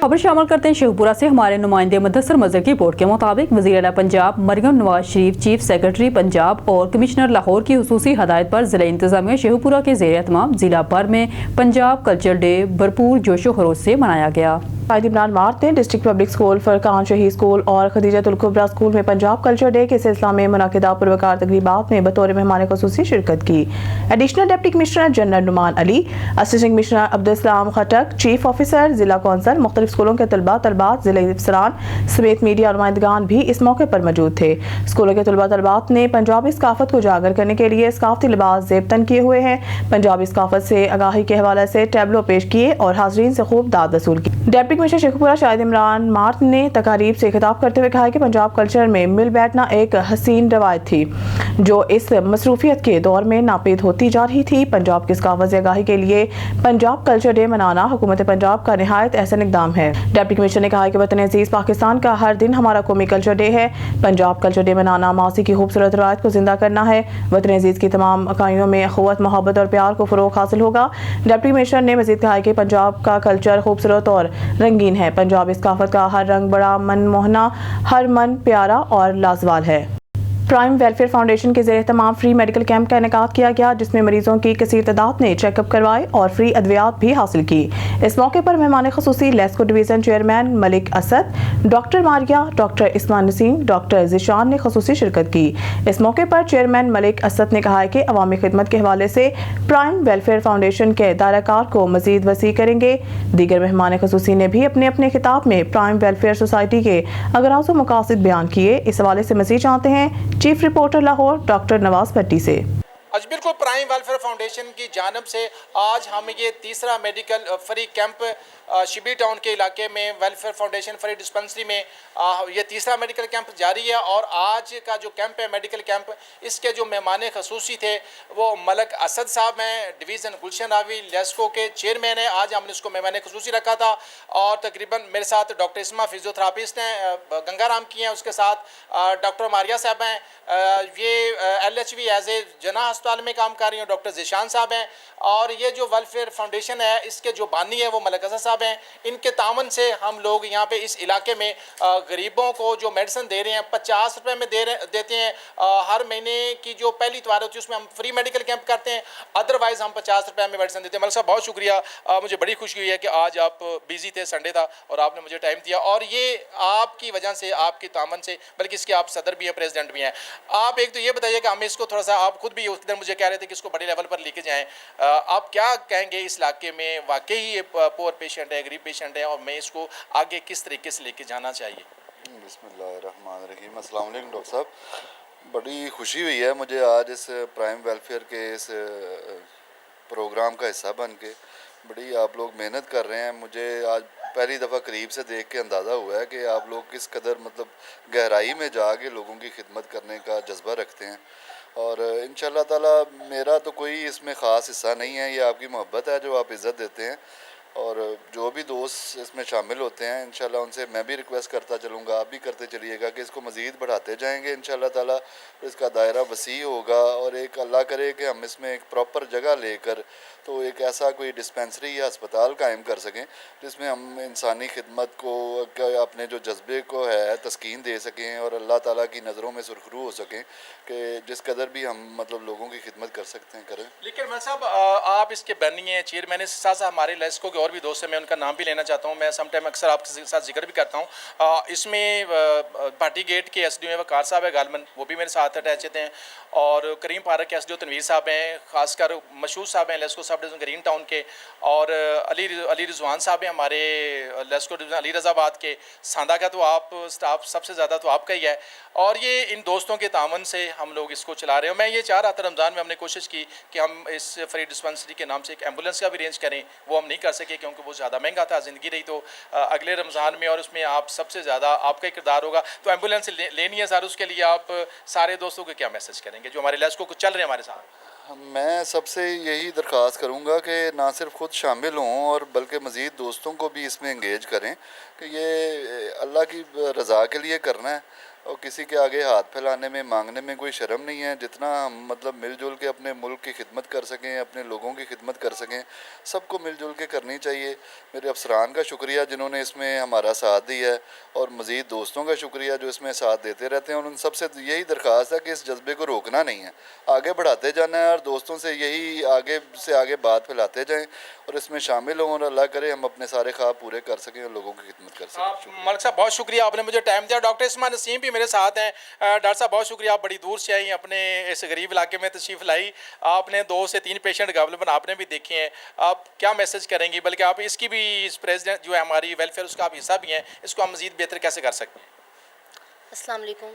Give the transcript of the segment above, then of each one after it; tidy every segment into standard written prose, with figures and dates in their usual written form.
खबर शामिल करते हैं शेखपुरा से। हमारे नुमाइंदे मुदस्सर मजहर की रिपोर्ट के मुताबिक वज़ीर आला पंजाब मरियम नवाज शरीफ, चीफ सेक्रेटरी पंजाब और कमिश्नर लाहौर की हुसूसी हदायत पर ज़िला इंतज़ामिया शेखपुरा के ज़ेर एहतमाम ज़िला भर में पंजाब कल्चर डे भरपूर जोशो खरोश से मनाया गया। कायद इमरान मार्ट ने डिस्ट्रिक्ट पब्लिक स्कूल, फरकान शहीद स्कूल और खदीजतुल कुबरा स्कूल में पंजाब कल्चर डे के सिलसिला में मुनाकिदा पुरवकार तकरीबात में बतौर मेहमान ख़ुसूसी शिरकत की। Additional deputy commissioner general Numan Ali, assistant commissioner Abdul Khattak, chief officer, जिला कौंसल, मुख्तलिफ स्कूलों के तलबात, जिले अफसरान समेत मीडिया और नुमाइंदगान भी इस मौके पर मौजूद थे। स्कूलों के तलबात ने पंजाबी सकाफत को उजागर करने के लिए सकाफती लिबास ज़ेबतन किए हुए हैं। पंजाबी सकाफत से आगाही के हवाले से टैबलो पेश किए और हाजरीन से खूब दाद वसूल की। Deputy commissioner Sheikhpura Shahid Imran mart ने तकारीब से खिताब करते हुए कहा कि पंजाब कल्चर में मिल बैठना एक हसीन रवायत थी जो इस मसरूफियत के दौर में नापीद होती जा रही थी। पंजाब की सकाफत से आगाही के लिए पंजाब कल्चर डे मनाना हुकूमत पंजाब का निहायत अहसन इक़दाम है। डिप्टी कमिश्नर ने कहा कि वतन अजीज पाकिस्तान का हर दिन हमारा कौमी कल्चर डे है। पंजाब कल्चर डे मनाना मासी की खूबसूरत रवायत को जिंदा करना है। वतन अजीज की तमाम इकाइयों में अखुवत, मोहब्बत और प्यार को फ़रोग़ हासिल होगा। डिप्टी कमिश्नर ने मज़ीद कहा कि पंजाब का कल्चर खूबसूरत और रंगीन है। पंजाबी सकाफत का हर रंग बड़ा मनमोहना, हर मन प्यारा और लाजवाल है। प्राइम वेलफेयर फाउंडेशन के ज़रिए तमाम फ्री मेडिकल कैंप का इनेकाद किया गया, जिसमें मरीजों की कसीर तादाद ने चेकअप करवाए और फ्री अद्वियात भी हासिल की। इस मौके पर मेहमान ख़ुसूसी LESCO division chairman Malik Asad, doctor Maria, doctor Isman Naseem, doctor Zeeshan ने ख़ुसूसी शिरकत की। इस मौके पर चेयरमैन मलिक असद ने कहा कि अवामी खिदमत के हवाले से प्राइम वेलफेयर फाउंडेशन के दायराकार को मज़ीद वसी करेंगे। दीगर मेहमान ख़ुसूसी ने भी अपने अपने खिताब में प्राइम वेलफेयर सोसाइटी के अगराज़ व मकासद बयान किए। इस हवाले से मज़ीद जानते हैं chief reporter Lahore doctor Nawaz Bhatti से। आज बिल्कुल प्राइम वेलफेयर फाउंडेशन की जानब से आज हम ये तीसरा medical free camp Shibli town के इलाके में वेलफेयर फाउंडेशन फ्री डिस्पेंसरी में ये तीसरा मेडिकल कैंप जारी है। और आज का जो कैंप है मेडिकल कैंप, इसके जो मेहमान खसूसी थे वो मलिक असद साहब हैं, डिवीज़न गुलशन रावी लेस्को के चेयरमैन हैं। आज हमने उसको मेहमान खसूसी रखा था और तकरीबन मेरे साथ डॉक्टर इस्मा फिजियोथेरापिस्ट हैं गंगाराम की हैं, उसके साथ डॉक्टर मारिया साहब हैं, ये LHV एज ए जना अस्पताल में काम कर रही हैं, डॉक्टर जिशान साहब हैं। और ये जो वेलफेयर फाउंडेशन है इसके जो बानी है वो मलिक असद साहब हैं। इनके तावन से हम लोग यहाँ पे इस इलाके में गरीबों को जो मेडिसिन दे रहे हैं 50 रुपये में देते हैं। हर महीने की जो पहली इतवार होती है उसमें हम फ्री मेडिकल कैंप करते हैं, अदरवाइज़ हम 50 रुपये में मेडिसिन देते हैं। मलिक साहब बहुत शुक्रिया, मुझे बड़ी खुशी हुई है कि आज आप बिज़ी थे, संडे था और आपने मुझे टाइम दिया। और ये आपकी वजह से, आपकी तावन से, बल्कि इसके आप सदर भी हैं, प्रेसिडेंट भी हैं। आप एक तो ये बताइए कि हमें इसको थोड़ा सा, आप खुद भी उस दिन मुझे कह रहे थे कि इसको बड़े लेवल पर लेके जाएँ, आप क्या कहेंगे इस इलाके में वाकई ये पुअर पेशेंट है, गरीब पेशेंट है और मैं इसको आगे किस तरीके से लेके जाना चाहिए? बिस्मिल्लाहिर्रहमानिर्रहीम। अस्सलाम वालेकुम डॉक्टर साहब, बड़ी खुशी हुई है मुझे आज इस प्राइम वेलफेयर के इस प्रोग्राम का हिस्सा बन के। बड़ी आप लोग मेहनत कर रहे हैं। मुझे आज पहली दफ़ा करीब से देख के अंदाज़ा हुआ है कि आप लोग किस कदर मतलब गहराई में जाके लोगों की खिदमत करने का जज्बा रखते हैं। और इंशाअल्लाह ताला मेरा तो कोई इसमें ख़ास हिस्सा नहीं है, ये आपकी मोहब्बत है जो आप इज़्ज़त देते हैं। और जो भी दोस्त इसमें शामिल होते हैं इंशाल्लाह उनसे मैं भी रिक्वेस्ट करता चलूँगा, आप भी करते चलिएगा कि इसको मज़ीद बढ़ाते जाएंगे इंशाल्लाह ताला। इसका दायरा वसी होगा और एक अल्लाह करे कि हम इसमें एक प्रॉपर जगह लेकर तो एक ऐसा कोई डिस्पेंसरी या अस्पताल कायम कर सकें जिसमें हम इंसानी खिदमत को, अपने जो जज्बे को है तस्कीन दे सकें और अल्लाह ताला की नज़रों में सुरखरू हो सकें कि जिस कदर भी हम मतलब लोगों की खिदमत कर सकते हैं करें। लेकिन मलिक साहब आप इसके बर्निंग हैं, चेयरमैन है, साथ साथ हमारे लेस्को के और भी दोस्त हैं, मैं उनका नाम भी लेना चाहता हूँ। मैं समटाइम अक्सर आपके साथ जिक्र भी करता हूँ। इसमें पार्टी गेट के SDO वकार साहब है गालमन, वो भी मेरे साथ अटैच हैं। और करीम पार्क के SDO तनवीर साहब हैं, खासकर मशहूर साहब हैं LESCO sub division green Town के। और अली रिजवान साहब हैं हमारे लेस्को डिवीज़न अली रज़ाबाद के। सांदा का तो आप स्टाफ सबसे ज़्यादा तो आपका ही है। और ये इन दोस्तों के तावन से हम लोग इसको चला रहे हैं। मैं ये चाह रहा था रमज़ान में हमने कोशिश की कि हम इस फ्री डिस्पेंसरी के नाम से एक एम्बुलेंस का भी अरेंज करें, वो हम नहीं कर सके क्योंकि वो ज़्यादा महंगा था। ज़िंदगी रही तो अगले रमज़ान में और उसमें आप सबसे ज़्यादा आपका ही किरदार होगा, तो एम्बुलेंस लेनी है सर। उसके लिए आप सारे दोस्तों को क्या मैसेज करेंगे जो हमारे लेस्को को चल रहे हैं हमारे साथ? मैं सबसे यही दरख्वास्त करूँगा कि ना सिर्फ ख़ुद शामिल हों और बल्कि मज़ीद दोस्तों को भी इसमें इंगेज करें कि ये अल्लाह की रज़ा के लिए करना है। اور کسی کے آگے ہاتھ پھیلانے میں مانگنے میں کوئی شرم نہیں ہے. جتنا ہم مطلب مل جل کے اپنے ملک کی خدمت کر سکیں, اپنے لوگوں کی خدمت کر سکیں, سب کو مل جل کے کرنی چاہیے. میرے افسران کا شکریہ جنہوں نے اس میں ہمارا ساتھ دیا ہے, اور مزید دوستوں کا شکریہ جو اس میں ساتھ دیتے رہتے ہیں. اور ان سب سے یہی درخواست ہے کہ اس جذبے کو روکنا نہیں ہے, آگے بڑھاتے جانا ہے, اور دوستوں سے یہی آگے سے آگے بات پھیلاتے جائیں اور اس میں شامل ہوں, اور اللہ کرے ہم اپنے سارے خواب پورے کر سکیں اور لوگوں کی خدمت کر سکیں. ملک صاحب بہت شکریہ, آپ نے مجھے ٹائم دیا. ڈاکٹر اسماعیل نسیم بھی میرے ساتھ ہیں. ڈاکٹر صاحب بہت شکریہ, آپ بڑی دور سے آئی, اپنے اس غریب علاقے میں تشریف لائی. آپ نے 2 سے 3 پیشنٹ غالباً آپ نے بھی دیکھے ہیں. آپ کیا میسج کریں گی, بلکہ آپ اس کی بھی اس پریزیڈنٹ جو ہے ہماری ویلفیئر اس کا آپ حصہ بھی ہیں, اس کو ہم مزید بہتر کیسے کر سکتے ہیں؟ السلام علیکم.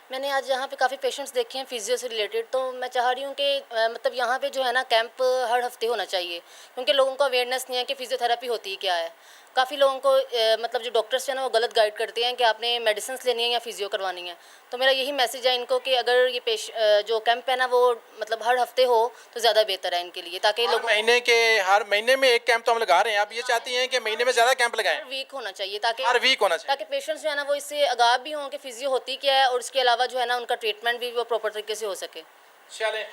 میں نے آج یہاں پہ کافی پیشنٹس دیکھے ہیں فیزیو سے ریلیٹڈ, تو میں چاہ رہی ہوں کہ مطلب یہاں پہ جو ہے نا کیمپ ہر ہفتے ہونا چاہیے, کیونکہ لوگوں کو اویئرنیس نہیں ہے کہ فیزیو تھراپی ہوتی ہی کیا ہے. کافی لوگوں کو مطلب جو ڈاکٹرس ہیں نا وہ غلط گائیڈ کرتے ہیں کہ آپ نے میڈیسنس لینی ہے یا فیزیو کروانی ہے. تو میرا یہی میسیج ہے ان کو کہ اگر یہ جو کیمپ ہے نا وہ مطلب ہر ہفتے ہو تو زیادہ بہتر ہے ان کے لیے, تاکہ لوگ ہر مہینے میں ایک کیمپ تو ہم لگا رہے ہیں. آپ یہ چاہتی ہیں کہ مہینے میں زیادہ کیمپ لگائیں؟ ہر ویک ہونا چاہیے, ہر ویک ہونا چاہیے تاکہ پیشنٹس جو ہے نا وہ اس سے آگاہ بھی ہوں کہ فیزیو ہوتی کیا ہے, اور اس کے علاوہ جو ہے نا ان کا ٹریٹمنٹ بھی وہ پراپر طریقے سے ہو سکے. چلیں,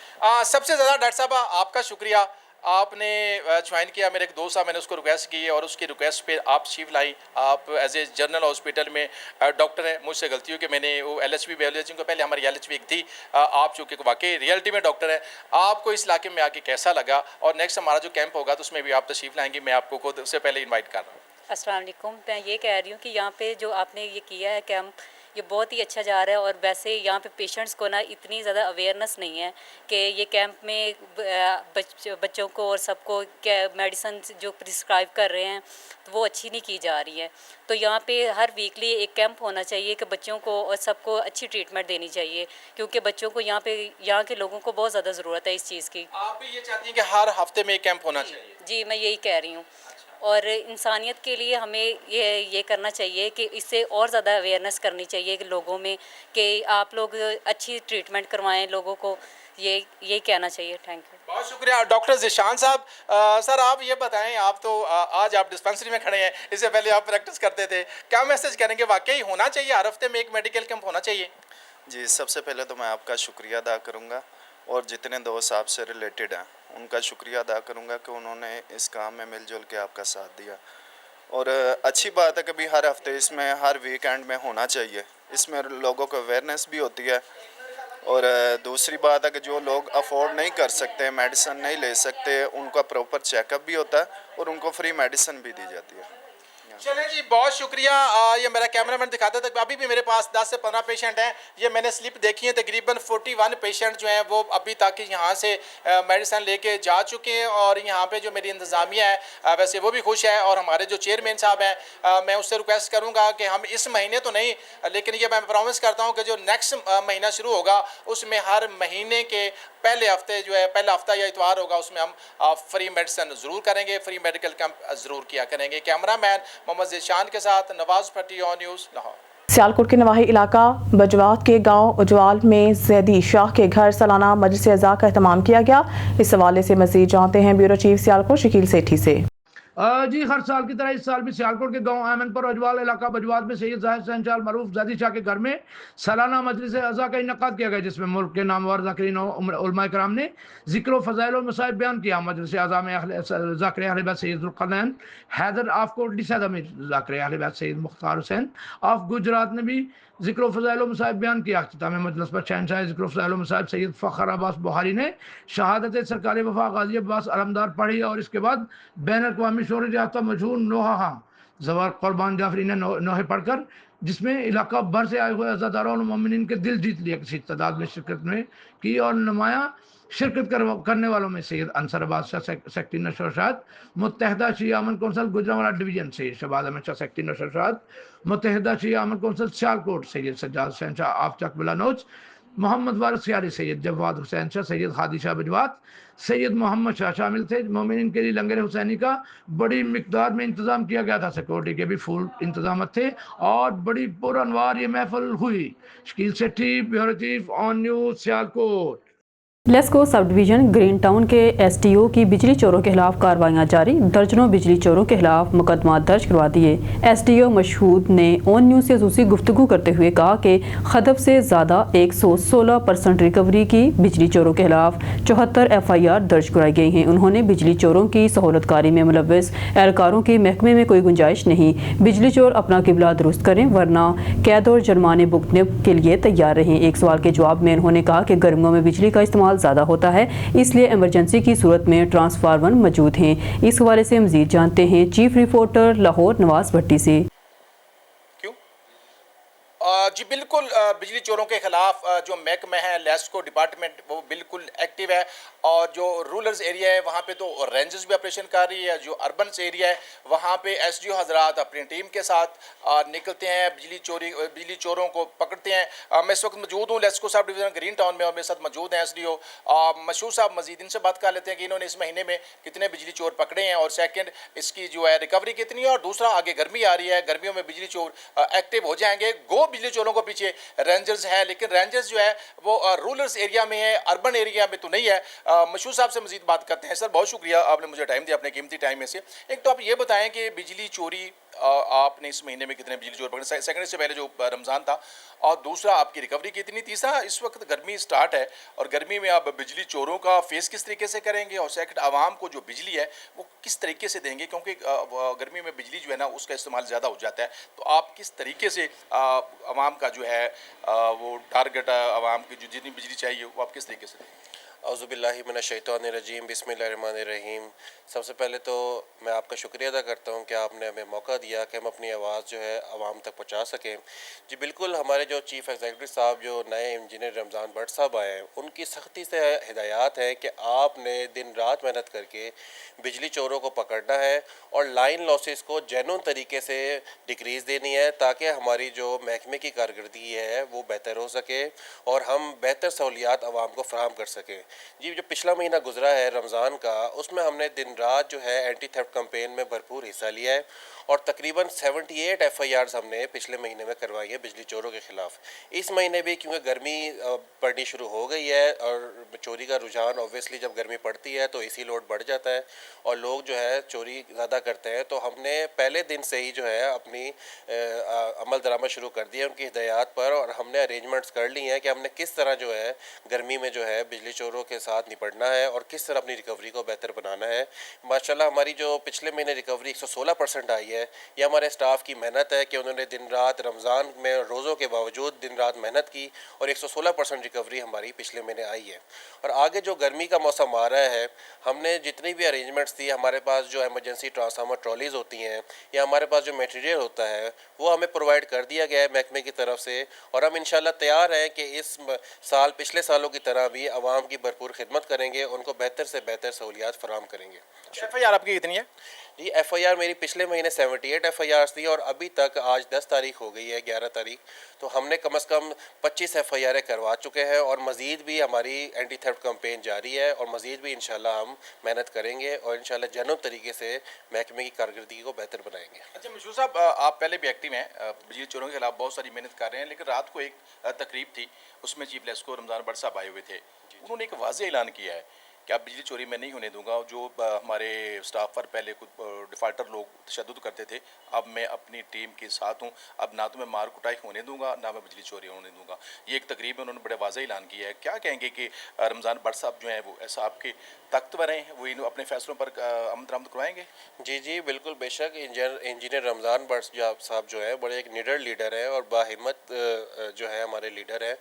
سب سے زیادہ ڈاکٹر صاحب آپ کا شکریہ. آپ نے جوائن کیا, میرے ایک دوست صاحب میں نے اس کو ریکویسٹ کی اور اس کی ریکویسٹ پہ آپ تشریف لائی. آپ ایز اے جنرل ہاسپٹل میں ڈاکٹر ہیں, مجھ سے غلطی ہو کہ میں نے وہ LHV بیولوجی کو پہلے ہماری LHV ایک تھی, آپ چونکہ واقعی ریئلٹی میں ڈاکٹر ہیں. آپ کو اس علاقے میں آ کے کیسا لگا, اور نیکسٹ ہمارا جو کیمپ ہوگا تو اس میں بھی آپ تشریف لائیں گی؟ میں آپ کو خود اس سے پہلے انوائٹ کر رہا ہوں. السلام علیکم. میں یہ کہہ رہی ہوں کہ یہاں پہ جو آپ نے یہ کیا ہے کیمپ, یہ بہت ہی اچھا جا رہا ہے. اور ویسے یہاں پہ پیشنٹس کو نا اتنی زیادہ اویئرنیس نہیں ہے کہ یہ کیمپ میں بچوں کو اور سب کو میڈیسن جو پرسکرائب کر رہے ہیں تو وہ اچھی نہیں کی جا رہی ہے. تو یہاں پہ ہر ویکلی ایک کیمپ ہونا چاہیے کہ بچوں کو اور سب کو اچھی ٹریٹمنٹ دینی چاہیے, کیونکہ بچوں کو یہاں کے لوگوں کو بہت زیادہ ضرورت ہے اس چیز کی. آپ بھی یہ چاہتی ہیں کہ ہر ہفتے میں ایک کیمپ ہونا چاہیے؟ جی میں یہی کہہ رہی ہوں. اور انسانیت کے لیے ہمیں یہ کرنا چاہیے کہ اس سے اور زیادہ اویئرنیس کرنی چاہیے کہ لوگوں میں, کہ آپ لوگ اچھی ٹریٹمنٹ کروائیں لوگوں کو, یہی کہنا چاہیے. Thank you. بہت شکریہ. ڈاکٹر ذیشان صاحب, سر آپ یہ بتائیں, آپ تو آج آپ ڈسپنسری میں کھڑے ہیں, اس سے پہلے آپ پریکٹس کرتے تھے, کیا میسج کریں گے؟ واقعی ہونا چاہیے ہر ہفتے میں ایک میڈیکل کیمپ ہونا چاہیے؟ جی, سب سے پہلے تو میں آپ کا شکریہ ادا کروں گا, اور جتنے دوست آپ سے ریلیٹڈ ہیں ان کا شکریہ ادا کروں گا کہ انہوں نے اس کام میں مل جل کے آپ کا ساتھ دیا. اور اچھی بات ہے کہ بھی ہر ہفتے اس میں ہر ویکینڈ میں ہونا چاہیے, اس میں لوگوں کو اویئرنیس بھی ہوتی ہے. اور دوسری بات ہے کہ جو لوگ افورڈ نہیں کر سکتے, میڈیسن نہیں لے سکتے, ان کا پراپر چیک اپ بھی ہوتا ہے اور ان کو فری میڈیسن بھی دی جاتی ہے. چلیں جی, بہت شکریہ. یہ میرا کیمرہ مین دکھاتا تھا, ابھی بھی میرے پاس 10 سے 15 پیشنٹ ہیں. یہ میں نے سلپ دیکھی ہیں, تقریباً 41 پیشنٹ جو ہیں وہ ابھی تک یہاں سے میڈیسن لے کے جا چکے ہیں. اور یہاں پہ جو میری انتظامیہ ہے ویسے وہ بھی خوش ہے, اور ہمارے جو چیئرمین صاحب ہیں میں اس سے ریکویسٹ کروں گا کہ ہم اس مہینے تو نہیں, لیکن یہ میں پرومس کرتا ہوں کہ جو نیکسٹ مہینہ شروع ہوگا اس میں ہر مہینے کے پہلے ہفتے جو ہے, پہلا ہفتہ یا اتوار ہوگا, اس میں ہم فری میڈیسن ضرور کریں گے, فری میڈیکل کیمپ ضرور کیا کریں گے. کیمرہ مین محمد ذیشان کے ساتھ نواز پٹی, آن نیوز, لاہور. سیالکوٹ کے نواحی علاقہ بجوات کے گاؤں اجوال میں زیدی شاہ کے گھر سالانہ مجلس اعزاء کا اہتمام کیا گیا. اس حوالے سے مزید جانتے ہیں بیورو چیف سیالکوٹ شکیل سیٹھی سے. جی, ہر سال کی طرح اس سال بھی سیالکوٹ کے گاؤں ایمن پر اجوال علاقہ بجوات میں سید زاہد سینچال معروف زیدی شاہ کے گھر میں سالانہ مجلس اعزاء کا انعقاد کیا گیا, جس میں ملک کے نامور ذاکرین علماء کرام نے ذکر و فضائل و مصائب بیان کیا. مجلس اعزاء میں ذاکر اہل بیت سید ذوالقرنین حیدر آف کوٹلی صدر میں ذاکر اہل بیت سید مختار حسین آف گجرات نے بھی ذکر و فضائل و مصائب بیان کیا. اختتام مجلس پر شہنشاہ ذکر و فضائل و مصائب سید فخر عباس بخاری نے شہادت سرکار وفا غازی عباس علمدار پڑھی, اور اس کے بعد بین الاقوامی شہرت یافتہ مشہور نوحہ خاں زوار قربان جعفری نے نوحے پڑھ کر, جس میں علاقہ بھر سے آئے ہوئے عزاداروں اور مومنین کے دل جیت لیے. کسی تعداد میں شرکت میں کی, اور نمایاں شرکت کرنے والوں میں سید انصر عباس شاہ سیکٹری نشر و شاہد متحدہ شیعہ امن کونسل گجرانوالہ ڈویژن, سید شہباز احمد شاہ سیکٹری نشر و شاہد متحدہ شیعہ امن council Sialkot, Syed Sajjad Hussain Shah of چک بلانوچ, محمد وارث سیاری, سید جواد حسین شاہ, سید خادی شاہ بجوات, سید محمد شاہ شامل تھے. مومنین کے لیے لنگر حسینی کا بڑی مقدار میں انتظام کیا گیا تھا, سیکورٹی کے بھی فل انتظامات تھے, اور بڑی پرانوار یہ محفل ہوئی. Shakeel Sethi, bureau chief, On News, Sialkot. LESCO sub division Green Town के एसटीओ की बिजली चोरों के खिलाफ कार्रवाइयां जारी, दर्जनों बिजली चोरों के खिलाफ मुकदमा दर्ज करवा दिए। एसटीओ मशहूद ने ऑन न्यूज़ से खसूसी गुफ्तगू करते हुए कहा कि खदब से ज़्यादा 116% रिकवरी की, बिजली चोरों के खिलाफ 74 FIR दर्ज कराई गई हैं। उन्होंने बिजली चोरों की सहूलतकारी में मुलव्वस एहलकारों के महकमे में कोई गुंजाइश नहीं, बिजली चोर अपना किबला दुरुस्त करें वरना कैद और जुर्माने भुगतने के लिए तैयार रहें। एक सवाल के जवाब में उन्होंने कहा कि गर्मियों में बिजली का इस्तेमाल ज़्यादा होता है, इसलिए इमरजेंसी की सूरत में ट्रांसफार्मर मौजूद हैं। इस हवाले से मज़ीद जानते हैं चीफ रिपोर्टर लाहौर नवाज भट्टी से। जी बिल्कुल, बिजली चोरों के खिलाफ जो महकमा है लेस्को डिपार्टमेंट वो बिल्कुल एक्टिव है, और जो रूरल एरिया है वहाँ पे तो रेंजर्स भी ऑपरेशन कर रही है। जो अर्बन एरिया है वहाँ पे एसडीओ हजरात अपनी टीम के साथ निकलते हैं, बिजली चोरों को पकड़ते हैं। मैं इस वक्त मौजूद हूँ LESCO sub division green town में, और मेरे साथ मौजूद हैं एसडीओ मशहूर साहब। मजीद इनसे बात कर लेते हैं कि इन्होंने इस महीने में कितने बिजली चोर पकड़े हैं, और सेकेंड इसकी जो है रिकवरी कितनी है, और दूसरा आगे गर्मी आ रही है, गर्मियों में बिजली चोर एक्टिव हो जाएंगे। गो बिजली चोरों को पीछे रेंजर्स है, लेकिन रेंजर्स जो है वो रूरल एरिया में है, अर्बन एरिया में तो नहीं है। मशहूर साहब से मजीद बात करते हैं। सर बहुत शुक्रिया, आपने मुझे टाइम दिया, अपने कीमती टाइम में से। एक तो आप ये बताएं कि बिजली चोरी आपने इस महीने में कितने बिजली चोर पकड़े, सेकंड से पहले जो रमज़ान था, और दूसरा आपकी रिकवरी कितनी, तीसरा इस वक्त गर्मी स्टार्ट है और गर्मी में आप बिजली चोरों का फेस किस तरीके से करेंगे, और सेकंड आवाम को जो बिजली है वो किस तरीके से देंगे, क्योंकि गर्मी में बिजली जो है ना उसका इस्तेमाल ज़्यादा हो जाता है। तो आप किस तरीके से आवाम का जो है वो टारगेट, आवाम की जो जितनी बिजली चाहिए वो आप किस तरीके से देंगे? औज़ुबिल्लाहि मिनश्शैतानिर्रजीम, बिस्मिल्लाहिर्रहमानिर्रहीम। सबसे पहले तो मैं आपका शुक्रिया अदा करता हूँ कि आपने हमें मौका दिया कि हम अपनी आवाज़ जो है आवाम तक पहुँचा सकें। जी बिल्कुल, हमारे जो चीफ़ एग्जीक्यूटिव साहब जो नए इंजीनियर रमज़ान भट्ट साहब आए हैं, उनकी सख्ती से हिदायत है कि आपने दिन रात मेहनत करके बिजली चोरों को पकड़ना है और लाइन लॉसेस को जेन्युइन तरीके से डिक्रीज़ देनी है, ताकि हमारी जो महकमे की कारकर्दगी है वो बेहतर हो सके और हम बेहतर सहूलियात आवाम को फराहम कर सकें। जी जो पिछला महीना गुजरा है रमज़ान का, उसमें हमने दिन रात जो है एंटी थेफ्ट कैंपेन में भरपूर हिस्सा लिया है, और तकरीबन 78 FIRs हमने पिछले महीने में करवाई है बिजली चोरों के ख़िलाफ़। इस महीने भी क्योंकि गर्मी पड़नी शुरू हो गई है और चोरी का रुझान, ऑब्वियसली जब गर्मी पड़ती है तो इसी लोड बढ़ जाता है और लोग जो है चोरी ज़्यादा करते हैं, तो हमने पहले दिन से ही जो है अपनी अमल दरामद शुरू कर दिया उनकी हिदायत पर, और हमने अरेंजमेंट्स कर ली हैं कि हमने किस तरह जो है गर्मी में जो है बिजली चोरों के साथ निपटना है और किस तरह अपनी रिकवरी को बेहतर बनाना है। माशाल्लाह हमारी जो पिछले महीने रिकवरी 116% आई है, ये हमारे स्टाफ की मेहनत है कि उन्होंने दिन रात रमज़ान में रोज़ों के बावजूद दिन रात मेहनत की, और 116% रिकवरी हमारी पिछले महीने आई है। और आगे जो गर्मी का मौसम आ रहा है, हमने जितनी भी अरेंजमेंट्स थी, हमारे पास जो एमरजेंसी ट्रांसफार्मर ट्रॉलीज़ होती हैं या हमारे पास जो मटेरियल होता है वो हमें प्रोवाइड कर दिया गया है महकमे की तरफ से, और हम इंशाल्लाह तैयार हैं कि इस साल पिछले सालों की तरह भी आवाम की भरपूर खिदमत करेंगे, उनको बेहतर से बेहतर सहूलियात फराहम करेंगे। FIR आपकी कितनी है? जी FIR मेरी पिछले महीने 78 FIRs थी, और अभी तक आज 10 तारीख हो गई है, 11 तारीख, तो हमने कम से कम 25 FIR करवा चुके हैं, और मज़ीद भी हमारी एंटी थेफ्ट कैंपेन जारी है, और मज़ीद भी इंशाल्लाह हम मेहनत करेंगे और इंशाल्लाह जेन्युइन तरीके से महकमे की कारकर्दगी को बेहतर बनाएंगे। अच्छा मशहूर साहब, आप पहले भी एक्टिव हैं, बिजली चोरों के खिलाफ बहुत सारी मेहनत कर रहे हैं, लेकिन रात को एक तकरीब थी, उसमें चीफ लेस्को रमज़ान भट्ट साहब आए हुए थे। उन्होंने एक वाज़ेह ऐलान किया है कि अब बिजली चोरी मैं नहीं होने दूंगा। जो हमारे स्टाफ पर पहले कुछ डिफ़ाल्टर लोग तशद्दुद करते थे, अब मैं अपनी टीम के साथ हूँ, अब ना तो मैं मार कुटाई होने दूंगा ना मैं बिजली चोरी होने दूंगा। ये एक तकरीब में उन्होंने बड़े वाज़ेह ऐलान किया है। क्या कहेंगे कि रमज़ान भट्ट साहब जो हैं वो ऐसा आपके ताकतवर हैं, वो इन अपने फैसलों पर अमल दरामद करवाएंगे? जी बिल्कुल, बेशक इंजीनियर रमज़ान भट्ट साहब जो है बड़े एक निडर लीडर है और बाहिम्मत जो है हमारे लीडर हैं,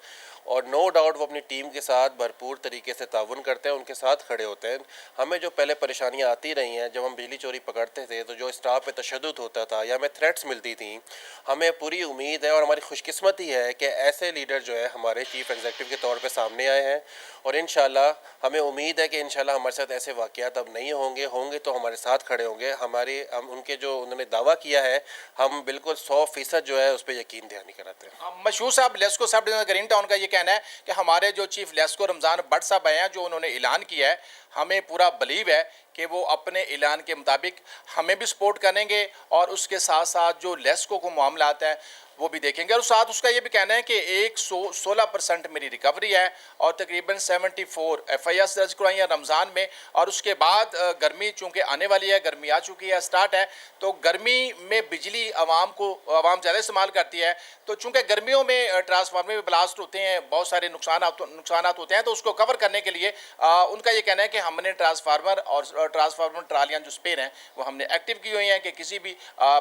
और नो डाउट वो अपनी टीम के साथ भरपूर तरीके से ताउन करते हैं, उनके साथ खड़े होते हैं। हमें जो पहले परेशानियां आती रही हैं, जब हम बिजली चोरी पकड़ते थे तो जो स्टाफ पे तशद्दुद होता था या हमें थ्रेट्स मिलती थी, हमें पूरी उम्मीद है और हमारी खुशकिस्मती है कि ऐसे लीडर जो है हमारे चीफ एग्जीक्यूटिव के तौर पे सामने आए हैं, और इंशाल्लाह हमें उम्मीद है कि इंशाल्लाह हमारे साथ ऐसे वाक़यात अब नहीं होंगे तो हमारे साथ खड़े होंगे। हम उनके जो उन्होंने दावा किया है, हम बिल्कुल 100% जो है उस पर यकीन दहानी कराते हैं। मशहूर साहब, लेस्को सब ग्रीन टाउन का ये कहना है कि हमारे जो चीफ लेस्को रमज़ान भट्ट साहब आए हैं, जो उन्होंने ऐलान किया है, ہمیں پورا بلیو ہے کہ وہ اپنے اعلان کے مطابق ہمیں بھی سپورٹ کریں گے اور اس کے ساتھ ساتھ جو لیسکو کو معاملات ہیں وہ بھی دیکھیں گے. اور ساتھ اس کا یہ بھی کہنا ہے کہ 116% میری ریکوری ہے اور تقریباً 74 FIR درج کروائی ہیں رمضان میں. اور اس کے بعد گرمی چونکہ آنے والی ہے, گرمی آ چکی ہے, سٹارٹ ہے, تو گرمی میں بجلی عوام زیادہ استعمال کرتی ہے. تو چونکہ گرمیوں میں ٹرانسفارمر میں بلاسٹ ہوتے ہیں, بہت سارے نقصانات ہوتے ہیں, تو اس کو کور کرنے کے لیے ان کا یہ کہنا ہے کہ ہم نے ٹرانسفارمر اور ٹرانسفارمر ٹرالیاں جو سپیر ہیں وہ ہم نے ایکٹیو کی ہوئی ہیں کہ کسی بھی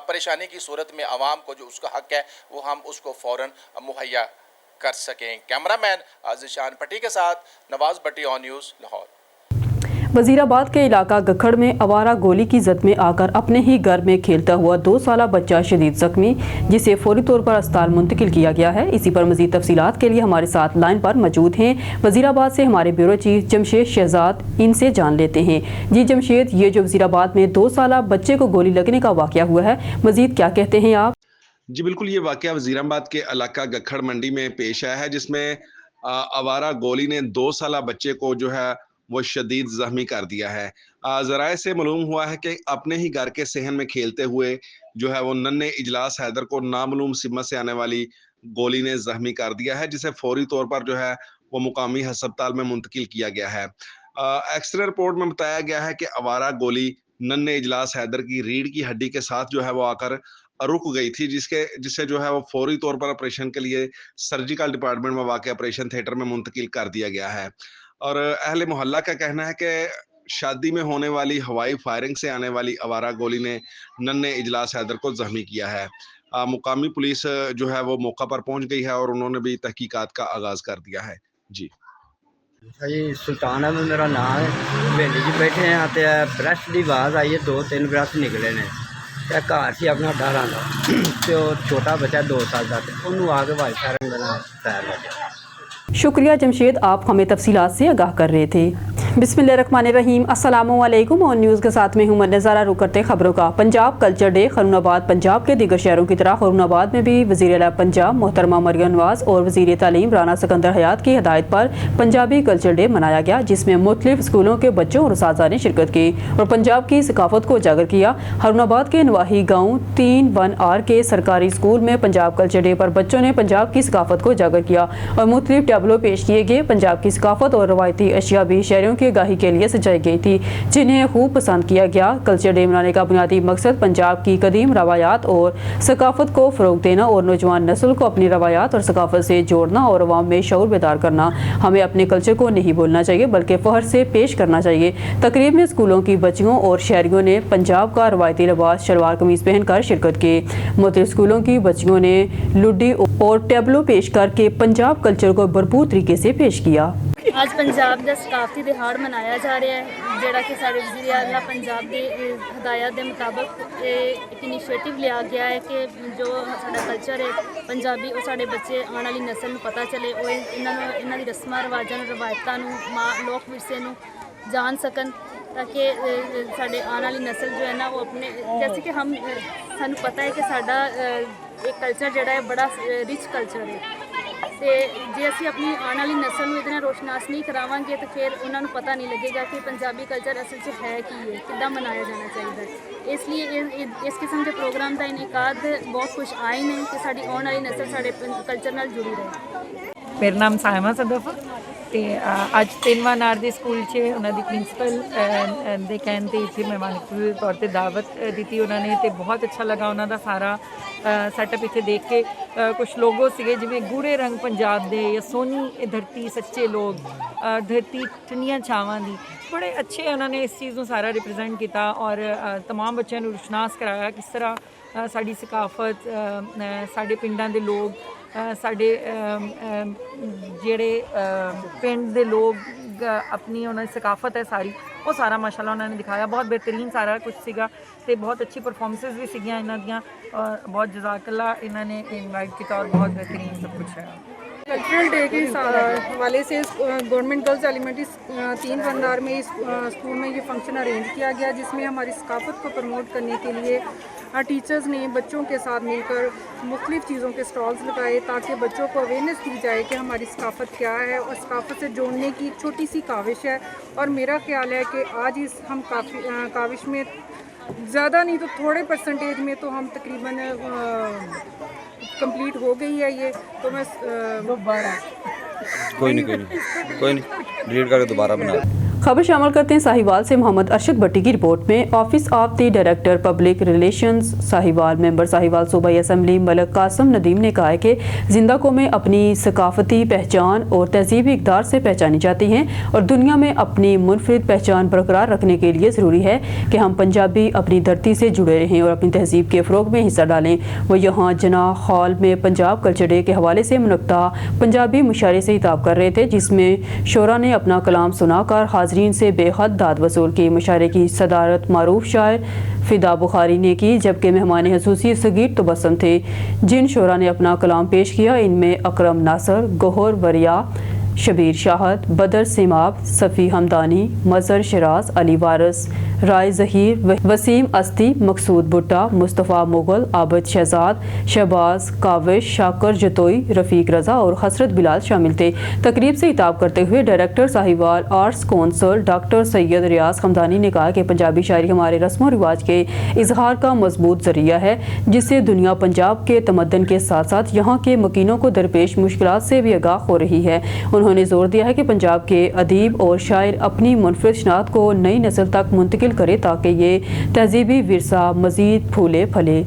پریشانی کی صورت میں عوام کو جو اس کا حق ہے وہ ہم اس کو فوراً مہیا کر سکیں. کیمرہ مین ذیشان پٹی کے ساتھ نواز بٹی آن نیوز لاہور. وزیر آباد کے علاقہ گکھڑ میں آوارہ گولی کی زد میں آ کر اپنے ہی گھر میں کھیلتا ہوا 2 سالہ بچہ شدید زخمی, جسے فوری طور پر اسپتال منتقل کیا گیا ہے. اسی پر مزید تفصیلات کے لیے ہمارے ساتھ لائن پر موجود ہیں وزیر آباد سے ہمارے بیورو چیف جمشید شہزاد. ان سے جان لیتے ہیں. جی جمشید, یہ جو وزیر آباد میں 2 سالہ بچے کو گولی لگنے کا واقعہ ہوا ہے, مزید کیا کہتے ہیں آپ؟ جی بالکل, یہ واقعہ وزیر آباد کے علاقہ گکھڑ منڈی میں پیش آیا ہے, جس میں آوارہ گولی نے 2 سالہ بچے کو جو ہے وہ شدید زخمی کر دیا ہے. ذرائع سے معلوم ہوا ہے کہ اپنے ہی گھر کے صحن میں کھیلتے ہوئے جو ہے وہ ننھے اجلاس حیدر کو نامعلوم سمت سے آنے والی گولی نے زخمی کر دیا ہے, جسے فوری طور پر جو ہے وہ مقامی ہسپتال میں منتقل کیا گیا ہے. ایکس رے رپورٹ میں بتایا گیا ہے کہ آوارہ گولی ننھے اجلاس حیدر کی ریڑھ کی ہڈی کے ساتھ جو ہے وہ آ کر رک گئی تھی, جس سے جو ہے وہ فوری طور پر آپریشن کے لیے سرجیکل ڈپارٹمنٹ میں واقع آپریشن تھیٹر میں منتقل کر دیا گیا ہے. اور اہل محلہ کا کہنا ہے کہ شادی میں ہونے والی ہوائی فائرنگ سے آنے والی آوارہ گولی نے ننھے اجلاس حیدر کو زخمی کیا ہے. مقامی پولیس جو ہے وہ موقع پر پہنچ گئی ہے اور انہوں نے بھی تحقیقات کا آغاز کر دیا ہے. جی جی سلطان احمد میرا نام ہے. ہویلی جی بیٹھے ہیں تے برش کی آواز آئی ہے, 2-3 برش نکلے نے. گھر سے اپنا 18 کا تو چھوٹا بچہ 2 سال کا, انہوں آ کے وائی فائرنگ دینا پیر لگا. شکریہ جمشید, آپ ہمیں تفصیلات سے آگاہ کر رہے تھے. بسم اللہ الرحمن الرحیم. السلام علیکم. آن نیوز کے ساتھ میں ہوں نظارہ رخ کرتے خبروں کا. پنجاب کلچر ڈے قرون آباد پنجاب کے دیگر شہروں کی طرح قرون آباد میں بھی وزیر اعلیٰ پنجاب محترمہ مریم نواز اور وزیر تعلیم رانا سکندر حیات کی ہدایت پر پنجابی کلچر ڈے منایا گیا, جس میں مختلف اسکولوں کے بچوں اور اساتذہ نے شرکت کی اور پنجاب کی ثقافت کو اجاگر کیا. قرون آباد کے نواحی گاؤں 3-1R کے سرکاری اسکول میں پنجاب کلچر ڈے پر بچوں نے پنجاب کی ثقافت کو اجاگر کیا اور مختلف ٹیبلو پیش کیے گئے. پنجاب کی ثقافت اور روایتی اشیاء بھی شہریوں کی آگاہی کے لیے سجائی گئی تھی, جنہیں خوب پسند کیا گیا. کلچر ڈے منانے کا بنیادی مقصد پنجاب کی قدیم روایات اور ثقافت کو فروغ دینا اور نوجوان نسل کو اپنی روایات اور ثقافت سے جوڑنا اور عوام میں شعور بیدار کرنا. ہمیں اپنے کلچر کو نہیں بھولنا چاہیے بلکہ فخر سے پیش کرنا چاہیے. تقریب میں اسکولوں کی بچیوں اور شہریوں نے پنجاب کا روایتی لباس شلوار قمیض پہن کر شرکت کی. مختلف اسکولوں کی بچیوں نے لڈی اور ٹیبلو پیش کر کے پنجاب کلچر کو بھرپور طریقے سے پیش کیا. ਅੱਜ ਪੰਜਾਬ ਦਾ ਸਕਾਫਤੀ ਦਿਹਾੜ ਮਨਾਇਆ ਜਾ ਰਿਹਾ ਹੈ, ਜਿਹੜਾ ਕਿ ਸਾਡੇ ਵਜ਼ੀਰ ਆਲਾ ਪੰਜਾਬ ਦੇ ਹਦਾਇਤ ਦੇ ਮੁਤਾਬਕ ਇੱਕ ਇਨੀਸ਼ੀਏਟਿਵ ਲਿਆ ਗਿਆ ਹੈ ਕਿ ਜੋ ਸਾਡਾ ਕਲਚਰ ਹੈ ਪੰਜਾਬੀ ਉਹ ਸਾਡੇ ਬੱਚੇ ਆਉਣ ਵਾਲੀ ਨਸਲ ਨੂੰ ਪਤਾ ਚੱਲੇ, ਉਹ ਇਹਨਾਂ ਦੀ ਰਸਮਾਂ ਰਿਵਾਜਾਂ ਨੂੰ ਰਵਾਇਤਾਂ ਨੂੰ ਲੋਕ ਵਿਰਸੇ ਨੂੰ ਜਾਣ ਸਕਣ, ਤਾਕਿ ਸਾਡੇ ਆਉਣ ਵਾਲੀ ਨਸਲ ਜੋ ਹੈ ਨਾ ਉਹ ਆਪਣੇ ਜੈਸੇ ਕਿ ਸਾਨੂੰ ਪਤਾ ਹੈ ਕਿ ਸਾਡਾ ਇਹ ਕਲਚਰ ਜਿਹੜਾ ਹੈ ਬੜਾ ਰਿਚ ਕਲਚਰ ਹੈ, ਤੇ ਜੇ ਅਸੀਂ ਆਪਣੀ ਆਉਣ ਵਾਲੀ ਨਸਲ ਨੂੰ ਇਹਦੇ ਨਾਲ ਰੋਸ਼ਨਾਸ ਨਹੀਂ ਕਰਾਵਾਂਗੇ ਤਾਂ ਫਿਰ ਉਹਨਾਂ ਨੂੰ ਪਤਾ ਨਹੀਂ ਲੱਗੇਗਾ ਕਿ ਪੰਜਾਬੀ ਕਲਚਰ ਅਸਲ 'ਚ ਹੈ ਕੀ ਹੈ, ਕਿੱਦਾਂ ਮਨਾਇਆ ਜਾਣਾ ਚਾਹੀਦਾ ਹੈ. ਇਸ ਲਈ ਇਸ ਕਿਸਮ ਦੇ ਪ੍ਰੋਗਰਾਮ ਦਾ ਇਨਕਾਦ ਬਹੁਤ ਕੁਛ ਆਏ ਨੇ ਕਿ ਸਾਡੀ ਆਉਣ ਵਾਲੀ ਨਸਲ ਸਾਡੇ ਕਲਚਰ ਨਾਲ ਜੁੜੀ ਰਹੇ. ਮੇਰਾ ਨਾਮ ਸਾਇਮਾ ਸਦਫ ਤੇ ਅੱਜ 3-1R ਦੇ ਸਕੂਲ 'ਚ ਉਹਨਾਂ ਦੀ ਪ੍ਰਿੰਸੀਪਲ ਦੇ ਕਹਿਣ 'ਤੇ ਇੱਥੇ ਮਹਿਮਾਨੀ ਦੇ ਤੌਰ 'ਤੇ ਦਾਵਤ ਦਿੱਤੀ ਉਹਨਾਂ ਨੇ, ਤੇ ਬਹੁਤ ਅੱਛਾ ਲੱਗਾ ਉਹਨਾਂ ਦਾ ਸਾਰਾ ਸੈਟਅਪ ਇੱਥੇ ਦੇਖ ਕੇ. ਕੁਛ ਲੋਗੋ ਸੀਗੇ ਜਿਵੇਂ ਗੂੜੇ ਰੰਗ ਪੰਜਾਬ ਦੇ ਜਾਂ ਸੋਹਣੀ ਧਰਤੀ ਸੱਚੇ ਲੋਕ ਧਰਤੀ ਠੰਡੀਆਂ ਛਾਵਾਂ ਦੀ, ਬੜੇ ਅੱਛੇ ਉਹਨਾਂ ਨੇ ਇਸ ਚੀਜ਼ ਨੂੰ ਸਾਰਾ ਰਿਪਰੈਜ਼ੈਂਟ ਕੀਤਾ ਔਰ ਤਮਾਮ ਬੱਚਿਆਂ ਨੂੰ ਰੁਸ਼ਨਾਸ ਕਰਾਇਆ ਕਿਸ ਤਰ੍ਹਾਂ ਸਾਡੀ ਸਕਾਫਤ, ਸਾਡੇ ਪਿੰਡਾਂ ਦੇ ਲੋਕ, ਸਾਡੇ ਜਿਹੜੇ ਪਿੰਡ ਦੇ ਲੋਕ ਆਪਣੀ ਉਹਨਾਂ ਦੀ ਸਕਾਫਤ ਹੈ ਸਾਰੀ, ਉਹ ਸਾਰਾ ਮਾਸ਼ਾਅੱਲਾ ਉਹਨਾਂ ਨੇ ਦਿਖਾਇਆ. ਬਹੁਤ ਬਿਹਤਰੀਨ ਸਾਰਾ ਕੁਝ ਸੀਗਾ ਅਤੇ ਬਹੁਤ ਅੱਛੀ ਪਰਫੋਰਮੈਂਸਿਸ ਵੀ ਸੀਗੀਆਂ ਇਹਨਾਂ ਦੀਆਂ. ਬਹੁਤ ਜਜ਼ਾਕੱਲਾ ਇਹਨਾਂ ਨੇ ਇਨਵਾਈਟ ਕੀਤਾ ਔਰ ਬਹੁਤ ਬਿਹਤਰੀਨ ਸਭ ਕੁਛ ਹੈ. कल्चरल डे के हवाले से गवर्नमेंट गर्ल्स एलिमेंट्री 3 फनदार में इस स्कूल में ये फंक्शन अरेंज किया गया, जिसमें हमारी सकाफ़त को प्रमोट करने के लिए टीचर्स ने बच्चों के साथ मिलकर मुख्तलिफ़ चीज़ों के स्टॉल्स लगाए ताकि बच्चों को अवेयरनेस दी जाए कि हमारी सकाफ़त क्या है, और सकाफ़त से जोड़ने की एक छोटी सी काविश है। और मेरा ख्याल है कि आज इस हम काविश में ज़्यादा नहीं तो थोड़े परसेंटेज में तो हम तकरीबन कंप्लीट हो गई है ये, तो मैं कोई नहीं डिलीट करके दोबारा बना। खबर शामिल करते हैं साहिवाल से मोहम्मद अरशद भट्टी की रिपोर्ट में। Office of the director public relations Sahiwal member Sahiwal सूबाई असम्बली मलक कासम नदीम ने कहा है कि जिंदा कौमें अपनी सकाफती पहचान और तहजीबी इक़दार से पहचानी जाती हैं और दुनिया में अपनी मुनफरिद पहचान बरकरार रखने के लिए ज़रूरी है कि हम पंजाबी अपनी धरती से जुड़े रहें और अपनी तहजीब के फ़रोग में हिस्सा डालें। वो यहाँ जना हॉल में पंजाब कल्चर डे के हवाले से मुनक्ता पंजाबी मुशायरे से खिताब कर रहे थे, जिसमें शोरा ने अपना कलाम सुनाकर हाज़रीन से बेहद दाद वसूल की। मुशायरे की सदारत मारूफ शायर फ़िदा बुखारी ने की, जबकि मेहमान खसूसी सगीर तबस्सुम थे। जिन शोरा ने अपना कलाम पेश किया इनमें अकरम नासर, गोहर वरिया, शबीर शाहद, बदर सिमाब, सफ़ी हमदानी, मज़र शराज, अली वारस, राय ज़हीर, वसीम अस्ती, मकसूद भुट्टा, मुस्तफ़ा मुग़ल, आबद शहजाद, शहबाज काविश, शाकर जतोई, रफ़ीक रज़ा और हसरत बिलाल शामिल थे। तकरीब से खिताब करते हुए director Sahiwal arts council doctor Syed Riaz Hamdani ने कहा कि पंजाबी शायरी हमारे रस्म व रिवाज के इजहार का मजबूत ज़रिया है, जिससे दुनिया पंजाब के तमद्दन के साथ साथ यहाँ के मकीनों को दरपेश मुश्किलात से भी आगाह हो रही है। उन्होंने जोर दिया है कि पंजाब के अदीब और शायर अपनी मुनफरिद शनाख्त को नई नस्ल तक मुंतकिल करे ताकि ये तहजीबी विरसा मज़ीद फूले फले।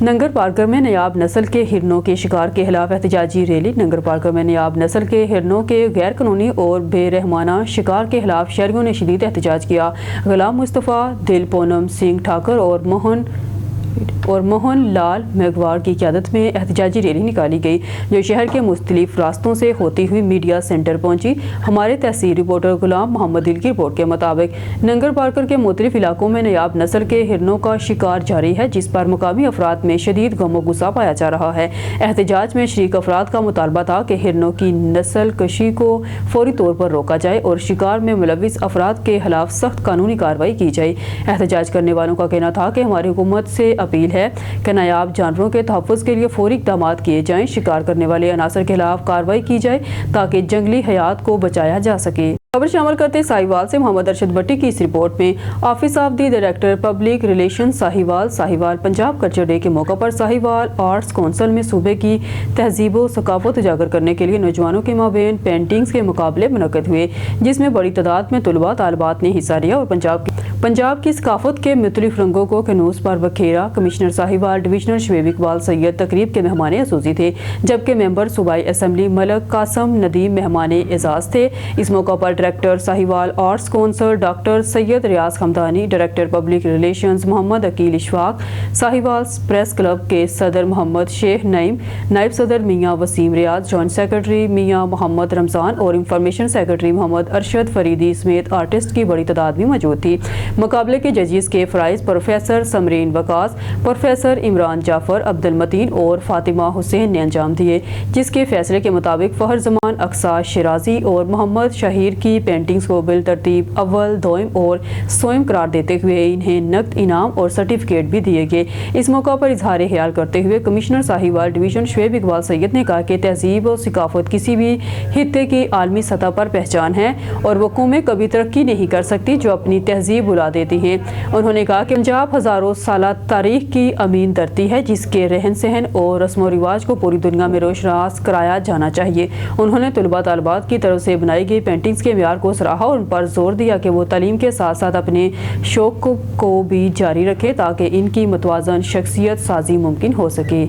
नंगर पार्कर में नायाब नस्ल के हिरनों के शिकार के खिलाफ एहतजाजी रैली। नंगर पार्कर में नायाब नस्ल के हिरनों के गैर कानूनी और बेरहमाना शिकार के खिलाफ शहरियों ने शदीद एहतजाज किया। गुलाम मुस्तफ़ा, दिल पूनम सिंह ठाकर और मोहन लाल मेघवार की क़यादत में एहतजाजी रैली निकाली गई, जो शहर के मुख्तलिफ रास्तों से होती हुई मीडिया सेंटर पहुंची। हमारे तहसील रिपोर्टर गुलाम मोहम्मद दिल की रिपोर्ट के मुताबिक नंगर पार्कर के मुख्तलिफ इलाकों में नायाब नस्ल के हिरनों का शिकार जारी है, जिस पर मुकामी अफराद में शदीद गम गुस्सा पाया जा रहा है। एहतजाज में शरीक अफराद का मुतालबा था कि हिरनों की नस्ल कशी को फौरी तौर पर रोका जाए और शिकार में मुलविस अफराद के खिलाफ सख्त कानूनी कार्रवाई की जाए। एहतजाज करने वालों का कहना था कि हमारी हुकूमत से अपील है कि नायाब जानवरों के तहफ़्फ़ुज़ के लिए फौरी इक़दाम किए जाएं, शिकार करने वाले अनासर के खिलाफ कार्रवाई की जाए ताकि जंगली हयात को बचाया जा सके। खबर शामिल करते साहिवाल से मोहम्मद अरशद भट्टी की इस रिपोर्ट में। Office of the director public relation Sahiwal Punjab culture day के मौका पर साहिवाल आर्ट्स कौंसल में सूबे की तहजीब व सकाफत उजागर करने के लिए नौजवानों के माबेन पेंटिंग्स के मुकाबले मुनक़्क़द हुए, जिसमें बड़ी तादाद में तलबा तालिबात ने हिस्सा लिया और पंजाब की सकाफत के मुख्तलिफ रंगों को कनूस पर बखेरा। कमिश्नर साहिवाल डिविजनल शवेब इकबाल सैयद तकरीब के मेहमान खसूसी थे, जबकि मेंबर सूबाई असम्बली मलक कासम नदीम मेहमान एजाज़ थे। इस मौका पर director Sahiwal arts council doctor Syed Riaz Hamdani, director public relations Mohammad Aqeel Ishfaq, Sahiwal press club के सदर मोहम्मद शेख नईम, नायब सदर मियाँ वसीम रियाज, जॉइंट सेक्रेटरी मियाँ मोहम्मद रमज़ान और इंफॉर्मेशन सेक्रेटरी मोहम्मद अरशद फरीदी समेत आर्टिस्ट की बड़ी तादाद भी मौजूद थी। मुकाबले के जजेस के फ़राइज़ प्रोफेसर समरीन वकास, प्रोफेसर इमरान जाफ़र, अब्दुल मतीन और फातिमा हुसैन ने अंजाम दिए, जिसके फैसले के मुताबिक फ़हर ज़मान अक्सा शिराजी और मोहम्मद शाहिर की पेंटिंग्स को बिल तरतीब अव्वल, दोयम और सोयम करार देते हुए इन्हें नकद इनाम और सर्टिफिकेट भी दिए गए। इस मौका पर इजहार ख्याल करते हुए कमिश्नर साहिवाल डिवीजन शवेब इकबाल सैयद ने कहा कि तहजीब और सकाफत किसी भी खित्ते की आलमी सतह पर पहचान है और वो कौमें कभी तरक्की नहीं कर सकती जो अपनी तहजीब भुला देती हैं। उन्होंने कहा कि पंजाब हज़ारों साल तारीख की अमीन धरती है, जिसके रहन सहन और रस्म व रिवाज को पूरी दुनिया में रोशनास कराया जाना चाहिए। उन्होंने तलबा तालिबात की तरफ से बनाई गई पेंटिंग्स के म्यार को सराहा और उन पर जोर दिया कि वो तालीम के साथ साथ अपने शौक को भी जारी रखे ताकि इनकी मतवाज़न शख्सियत साजी मुमकिन हो सके।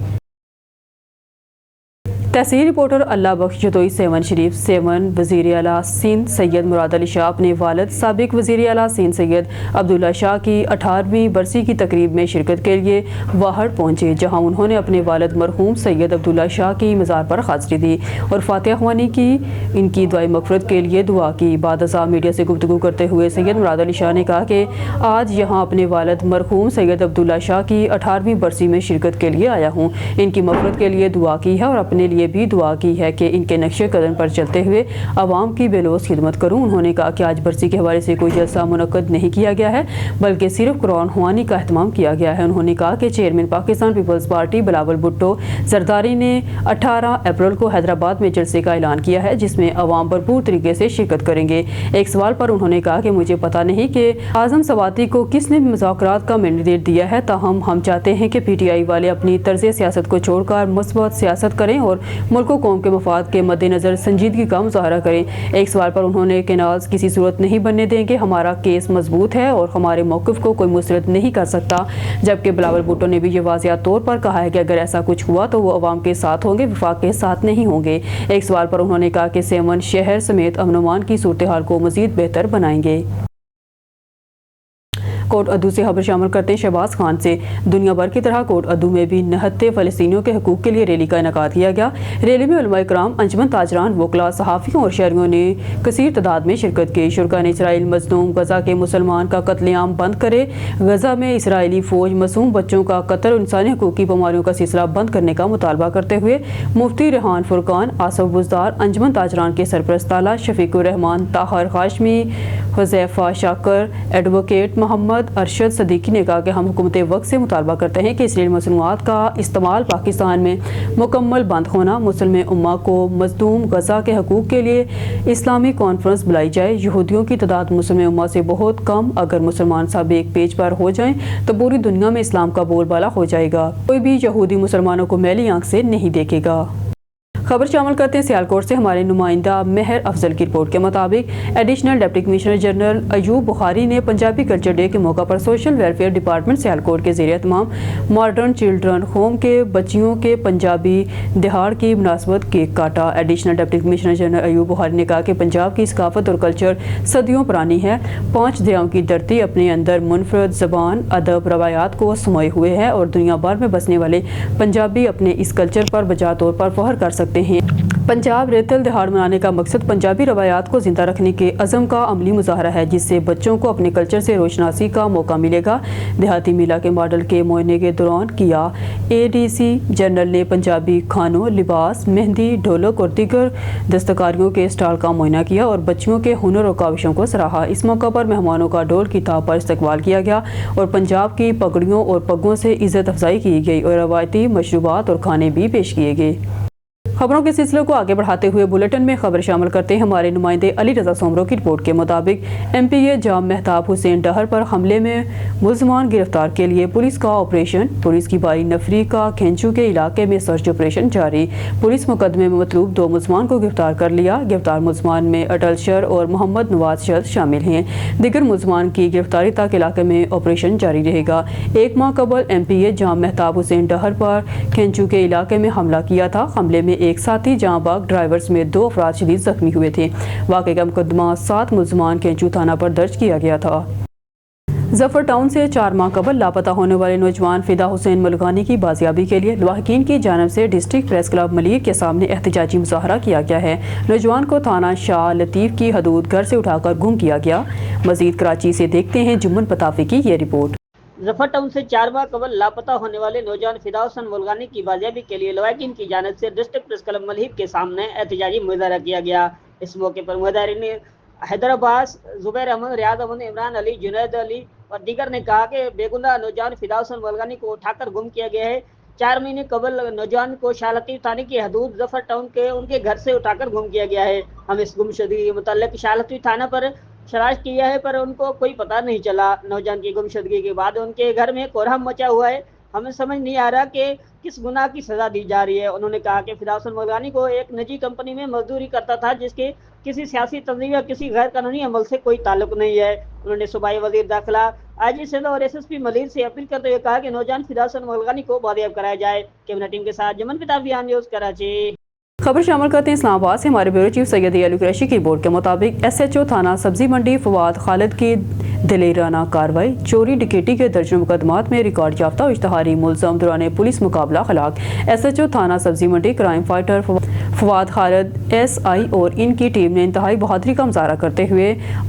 तहसील रिपोर्टर अल्लाह बख्श जतोई सेवन शरीफ सेवन वज़ीर आला सिंध सैयद मुराद अली शाह अपने वालिद साबिक वज़ीर आला सिंध सैयद अब्दुल्ला शाह की 18वीं बरसी की तकरीब में शिरकत के लिए वाहड़ पहुँचे, जहाँ उन्होंने अपने वालिद मरहूम सैयद अब्दुल्ला शाह की मज़ार पर हाज़री दी और फातिहा ख्वानी की, इनकी दुआए मग़फ़िरत के लिए दुआ की। बाद अज़ा मीडिया से गुफ्तगू करते हुए सैयद मुराद अली शाह ने कहा कि आज यहाँ अपने वालिद मरहूम सैयद अब्दुल्ला शाह की 18वीं बरसी में शिरकत के लिए आया हूँ। इनकी मग़फ़िरत के लिए दुआ की है और अपने लिए بھی دعا کی ہے کہ ان کے نقش قدم پر چلتے ہوئے عوام کی بے لوث خدمت کروں۔ انہوں نے کہا کہ آج برسی کے حوالے سے کوئی جلسہ منعقد نہیں کیا گیا ہے بلکہ صرف قرآن خوانی کا اہتمام کیا گیا ہے۔ انہوں نے کہا کہ چیئرمین پاکستان پیپلز پارٹی بلاول بھٹو زرداری نے 18 اپریل کو حیدرآباد میں جلسے کا اعلان کیا ہے جس میں عوام بھرپور طریقے سے شرکت کریں گے۔ ایک سوال پر انہوں نے کہا کہ مجھے پتہ نہیں کہ اعظم سواتی کو کس نے مذاکرات کا مینڈیٹ دیا ہے، تاہم ہم چاہتے ہیں کہ پی ٹی آئی والے اپنی طرز سیاست کو چھوڑ کر مثبت سیاست کریں اور ملک و قوم کے مفاد کے مد نظر سنجیدگی کا مظاہرہ کریں۔ ایک سوال پر انہوں نے کینالز کسی صورت نہیں بننے دیں گے، ہمارا کیس مضبوط ہے اور ہمارے موقف کو کوئی مسرد نہیں کر سکتا، جبکہ بلاول بھٹو نے بھی یہ واضح طور پر کہا ہے کہ اگر ایسا کچھ ہوا تو وہ عوام کے ساتھ ہوں گے، وفاق کے ساتھ نہیں ہوں گے۔ ایک سوال پر انہوں نے کہا کہ سیون شہر سمیت امن و امان کی صورتحال کو مزید بہتر بنائیں گے۔ کوٹ ادو سے خبر شامل کرتے ہیں شہباز خان سے۔ دنیا بھر کی طرح کوٹ ادو میں بھی نہتے فلسطینیوں کے حقوق کے لیے ریلی کا انعقاد کیا گیا۔ ریلی میں علماء کرام، انجمن تاجران، وکلاء، صحافیوں اور شہریوں نے کثیر تعداد میں شرکت کی۔ شرکا نے اسرائیل مظلوم غزہ کے مسلمان کا قتل عام بند کرے، غزہ میں اسرائیلی فوج معصوم بچوں کا قتل، انسانی حقوق کی پامالیوں کا سلسلہ بند کرنے کا مطالبہ کرتے ہوئے مفتی ریحان فرقان، آصف بزدار، انجمن تاجران کے سرپرست تالا شفیق الرحمان، طاہر ہاشمی، حذیفہ شاکر، ایڈوکیٹ محمد ارشد صدیقی نے کہا کہ ہم حکومت وقت سے مطالبہ کرتے ہیں کہ اسرائیلی مصنوعات کا استعمال پاکستان میں مکمل بند ہونا، مسلم امہ کو مظلوم غزہ کے حقوق کے لیے اسلامی کانفرنس بلائی جائے۔ یہودیوں کی تعداد مسلم امہ سے بہت کم، اگر مسلمان سب ایک پیج پر ہو جائیں تو پوری دنیا میں اسلام کا بول بالا ہو جائے گا، کوئی بھی یہودی مسلمانوں کو میلی آنکھ سے نہیں دیکھے گا۔ خبر شامل کرتے ہیں سیالکوٹ سے ہمارے نمائندہ مہر افضل کی رپورٹ کے مطابق additional deputy commissioner general Ayub Bukhari نے پنجابی کلچر ڈے کے موقع پر سوشل ویلفیئر ڈپارٹمنٹ سیالکوٹ کے زیر اہتمام ماڈرن چلڈرن ہوم کے بچیوں کے پنجابی دہاڑ کی مناسبت کیک کاٹا۔ Additional deputy commissioner general Ayub Bukhari نے کہا کہ پنجاب کی ثقافت اور کلچر صدیوں پرانی ہے، 5 دریاؤں کی دھرتی اپنے اندر منفرد زبان، ادب، روایات کو سموئے ہوئے ہے اور دنیا بھر میں بسنے والے پنجابی اپنے اس کلچر پر بجا طور پر فخر کر سکتے ہیں۔ پنجاب ریتل دہاڑ منانے کا مقصد پنجابی روایات کو زندہ رکھنے کے عزم کا عملی مظاہرہ ہے، جس سے بچوں کو اپنے کلچر سے روشناسی کا موقع ملے گا۔ دیہاتی میلہ کے ماڈل کے معائنے کے دوران کیا اے ڈی سی جنرل نے پنجابی کھانوں، لباس، مہندی، ڈھولک اور دیگر دستکاریوں کے اسٹال کا معائنہ کیا اور بچیوں کے ہنر اور کاوشوں کو سراہا۔ اس موقع پر مہمانوں کا ڈھول کی تھاپ پر استقبال کیا گیا اور پنجاب کی پگڑیوں اور پگوں سے عزت افزائی کی گئی اور روایتی مشروبات اور کھانے بھی پیش کیے گئے۔ خبروں کے سلسلے کو آگے بڑھاتے ہوئے بلیٹن میں خبر شامل کرتے ہیں ہمارے نمائندے علی رضا سومرو کی رپورٹ کے مطابق ایم پی اے جام مہتاب حسین ڈہر پر حملے میں ملزمان گرفتار کے لیے پولیس کا آپریشن، پولیس کی بھاری نفری کا کھینچو کے علاقے میں سرچ آپریشن جاری۔ پولیس مقدمے میں مطلوب 2 ملزمان کو گرفتار کر لیا۔ گرفتار ملزمان میں اٹل شر اور محمد نواز شر شامل ہیں۔ دیگر ملزمان کی گرفتاری تک علاقے میں آپریشن جاری رہے گا۔ 1 ماہ قبل ایم پی اے جام مہتاب حسین ڈہر پر کھینچو کے علاقے میں حملہ کیا تھا۔ حملے میں ایک ساتھی جہاں باغ ڈرائیورز میں 2 افراد شدید زخمی ہوئے تھے۔ واقعے کا مقدمہ 7 ملزمان کینچو تھانہ پر درج کیا گیا تھا۔ ظفر ٹاؤن سے 4 ماہ قبل لاپتہ ہونے والے نوجوان فدا حسین ملگانی کی بازیابی کے لیے لواحقین کی جانب سے ڈسٹرکٹ پریس کلب ملیر کے سامنے احتجاجی مظاہرہ کیا گیا ہے۔ نوجوان کو تھانہ شاہ لطیف کی حدود گھر سے اٹھا کر گم کیا گیا۔ مزید کراچی سے دیکھتے ہیں جمن پتافی کی یہ رپورٹ۔ ظفر ٹاؤن سے 4 ماہ قبل لاپتہ ہونے والے نوجوان فدا حسین ملگانی کی بازیابی کے لیے لواحقین کی جانب سے ڈسٹرکٹ پریس کلب ملیر کے سامنے احتجاجی مظاہرہ کیا گیا۔ اس موقع پر مظاہرین نے حیدر عباس، زبیر احمد، ریاض احمد، عمران علی، جنید علی اور دیگر نے کہا کہ بے گناہ نوجوان فدا حسین ملگانی کو اٹھا کر گم کیا گیا ہے۔ 4 مہینے قبل نوجوان کو شاہ لطیف تھانے کی حدود ظفر ٹاؤن کے ان کے گھر سے اٹھا کر گم کیا گیا ہے۔ ہم اس گمشدگی کے متعلق شاہ لطیف تھانہ پر شرائط کیا ہے پر ان کو کوئی پتہ نہیں چلا۔ نوجوان کی گمشدگی کے بعد ان کے گھر میں کوہرام مچا ہوا ہے۔ ہمیں سمجھ نہیں آ رہا کہ کس گناہ کی سزا دی جا رہی ہے۔ انہوں نے کہا کہ فدا حسین ملگانی کو ایک نجی کمپنی میں مزدوری کرتا تھا جس کے کسی سیاسی تنظیم یا کسی غیر قانونی عمل سے کوئی تعلق نہیں ہے۔ انہوں نے صوبائی وزیر داخلہ، آئی جی سندھ اور ایس ایس پی ملیر سے اپیل کرتے ہوئے کہا کہ نوجوان فدا حسین ملگانی کو بازیاب کرایا جائے۔ کیمرہ ٹیم کے ساتھ جمن پتافی نیوز کراچی۔ خبر شامل کرتے ہیں اسلام آباد سے ہمارے بیورو چیف سید علی قریشی کی رپورٹ کے مطابق ایس ایچ او تھانہ سبزی منڈی فواد خالد کی دلیرانہ کارروائی، چوری ڈکیٹی کے درجنوں مقدمات میں ریکارڈ یافتہ اشتہاری ملزم دوران پولیس مقابلہ ہلاک۔ ایس ایچ او تھانہ سبزی منڈی crime fighter Fawad Khalid SI और इनकी टीम ने इंतहाई बहादुरी का मुजाहरा करते हुए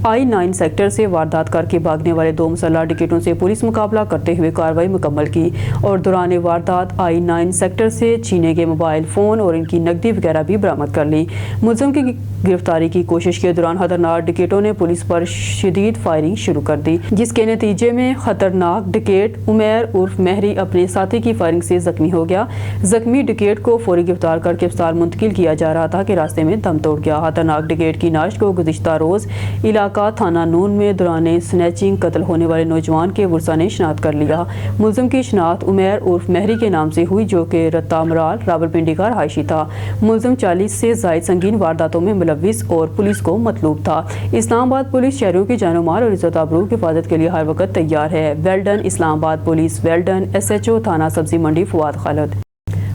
I-9 सेक्टर से वारदात करके भागने वाले 2 मुसल्लह डिकेटों से पुलिस मुकाबला करते हुए कार्रवाई मुकम्मल की और दौरान वारदात I-9 सेक्टर से छीने गए मोबाइल फ़ोन और इनकी नकदी वगैरह भी बरामद कर ली। मुलज़िम की गिरफ्तारी की कोशिश के दौरान खतरनाक डिकेटों ने पुलिस पर शदीद फायरिंग शुरू कर दी, जिसके नतीजे में खतरनाक डिकेट उमैर उर्फ महरी अपने साथी की फायरिंग से जख्मी हो गया। जख्मी डिकेट को फौरी गिरफ्तार करके अस्पताल मुंतकिल किया जा रहा था कि रास्ते में दम तोड़ गया। खतरनाक डिकेट की नाश को गुज़िश्ता रोज़ इलाका थाना नून में दौरान स्नैचिंग कत्ल होने वाले नौजवान के वर्सा ने शनाख्त कर लिया। मुलज़िम की शनाख्त उमैर उर्फ महरी के नाम से हुई, जो कि रत्ता मराल रावलपिंडी का रहायशी था। मुलज़िम 40 से ज़ायद संगीन वारदातों में मुलव्विस और पुलिस को मतलूब था। इस्लामाबाद पुलिस शहरों की जानो माल और इज़्ज़त आबरू की हिफाजत के लिए हर वक्त तैयार है। Well done Islamabad police, well done SHO थाना सब्जी मंडी फवाद खालिद।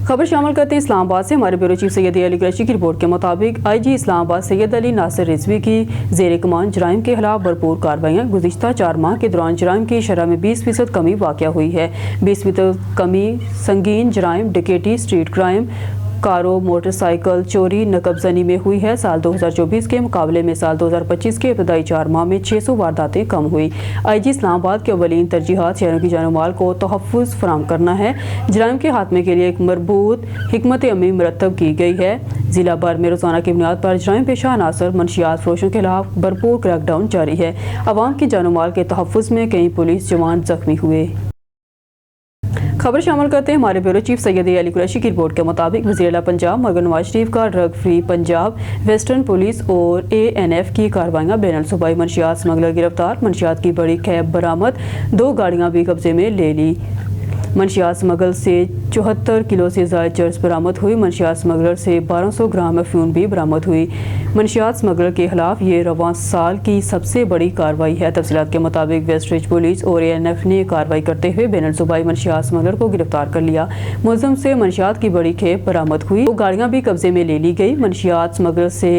खबर शामिल करते हैं इस्लामाबाद से। हमारे ब्यूरो चीफ सैयद अली कुरैशी की रिपोर्ट के मुताबिक IG इस्लामाबाद सैयद अली नासिर रिजवी की ज़ेर कमान जराइम के खिलाफ भरपूर कार्रवाइयाँ। गुज़िश्ता 4 माह के दौरान जराइम की शरह में 20% कमी वाक़या हुई है। 20% कमी संगीन जराइम, डकैती, स्ट्रीट क्राइम, कारों, मोटरसाइकिल चोरी, नकबजनी में हुई है। साल 2024 के मुकाबले में साल 2025 के इब्तदाई 4 माह में 600 वारदातें कम हुई। IG इस्लामाबाद के अवलीन तरजीहात शहरों की जानो माल को तहफ़्फ़ुज़ फराहम करना है। जराइम के खात्मे के लिए एक मरबूत हिकमत अमली मुरतब की गई है। ज़िला भर में रोज़ाना की बुनियाद पर जराइम पेशा अनासर मंशियात फरोशों के खिलाफ भरपूर क्रैकडाउन जारी है। अवाम की जानो माल के तहफ़्फ़ुज़ में कई पुलिस जवान जख्मी हुए। खबर शामिल करते हैं हमारे ब्यूरो चीफ सैयद अली कुरैशी की रिपोर्ट के मुताबिक वज़ीर आला पंजाब मरहूम नवाज शरीफ का drug free Punjab, western police और ANF की कार्रवाइयाँ। बैनुल सूबाई मंशियात स्मगलर गिरफ्तार, मंशियात की बड़ी कैब बरामद, 2 गाड़ियाँ भी कब्जे में ले ली। मंशियात स्मगल से 74 किलो से ज़ायद चर्स बरामद हुई। मंशियात स्मगलर से 1200 ग्राम अफ्यून भी बरामद हुई। मंशियात स्मगलर के खिलाफ ये रवां साल की सबसे बड़ी कार्रवाई है। तफसीलात के मुताबिक वेस्टरिज पुलिस और ANF ने कार्रवाई करते हुए बैनुल सूबाई मंशियात स्मगलर को गिरफ्तार कर लिया। मुलज़िम से मंशियात की बड़ी खेप बरामद हुई। 2 गाड़ियाँ भी कब्जे में ले ली गई। मंशियात स्मगलर से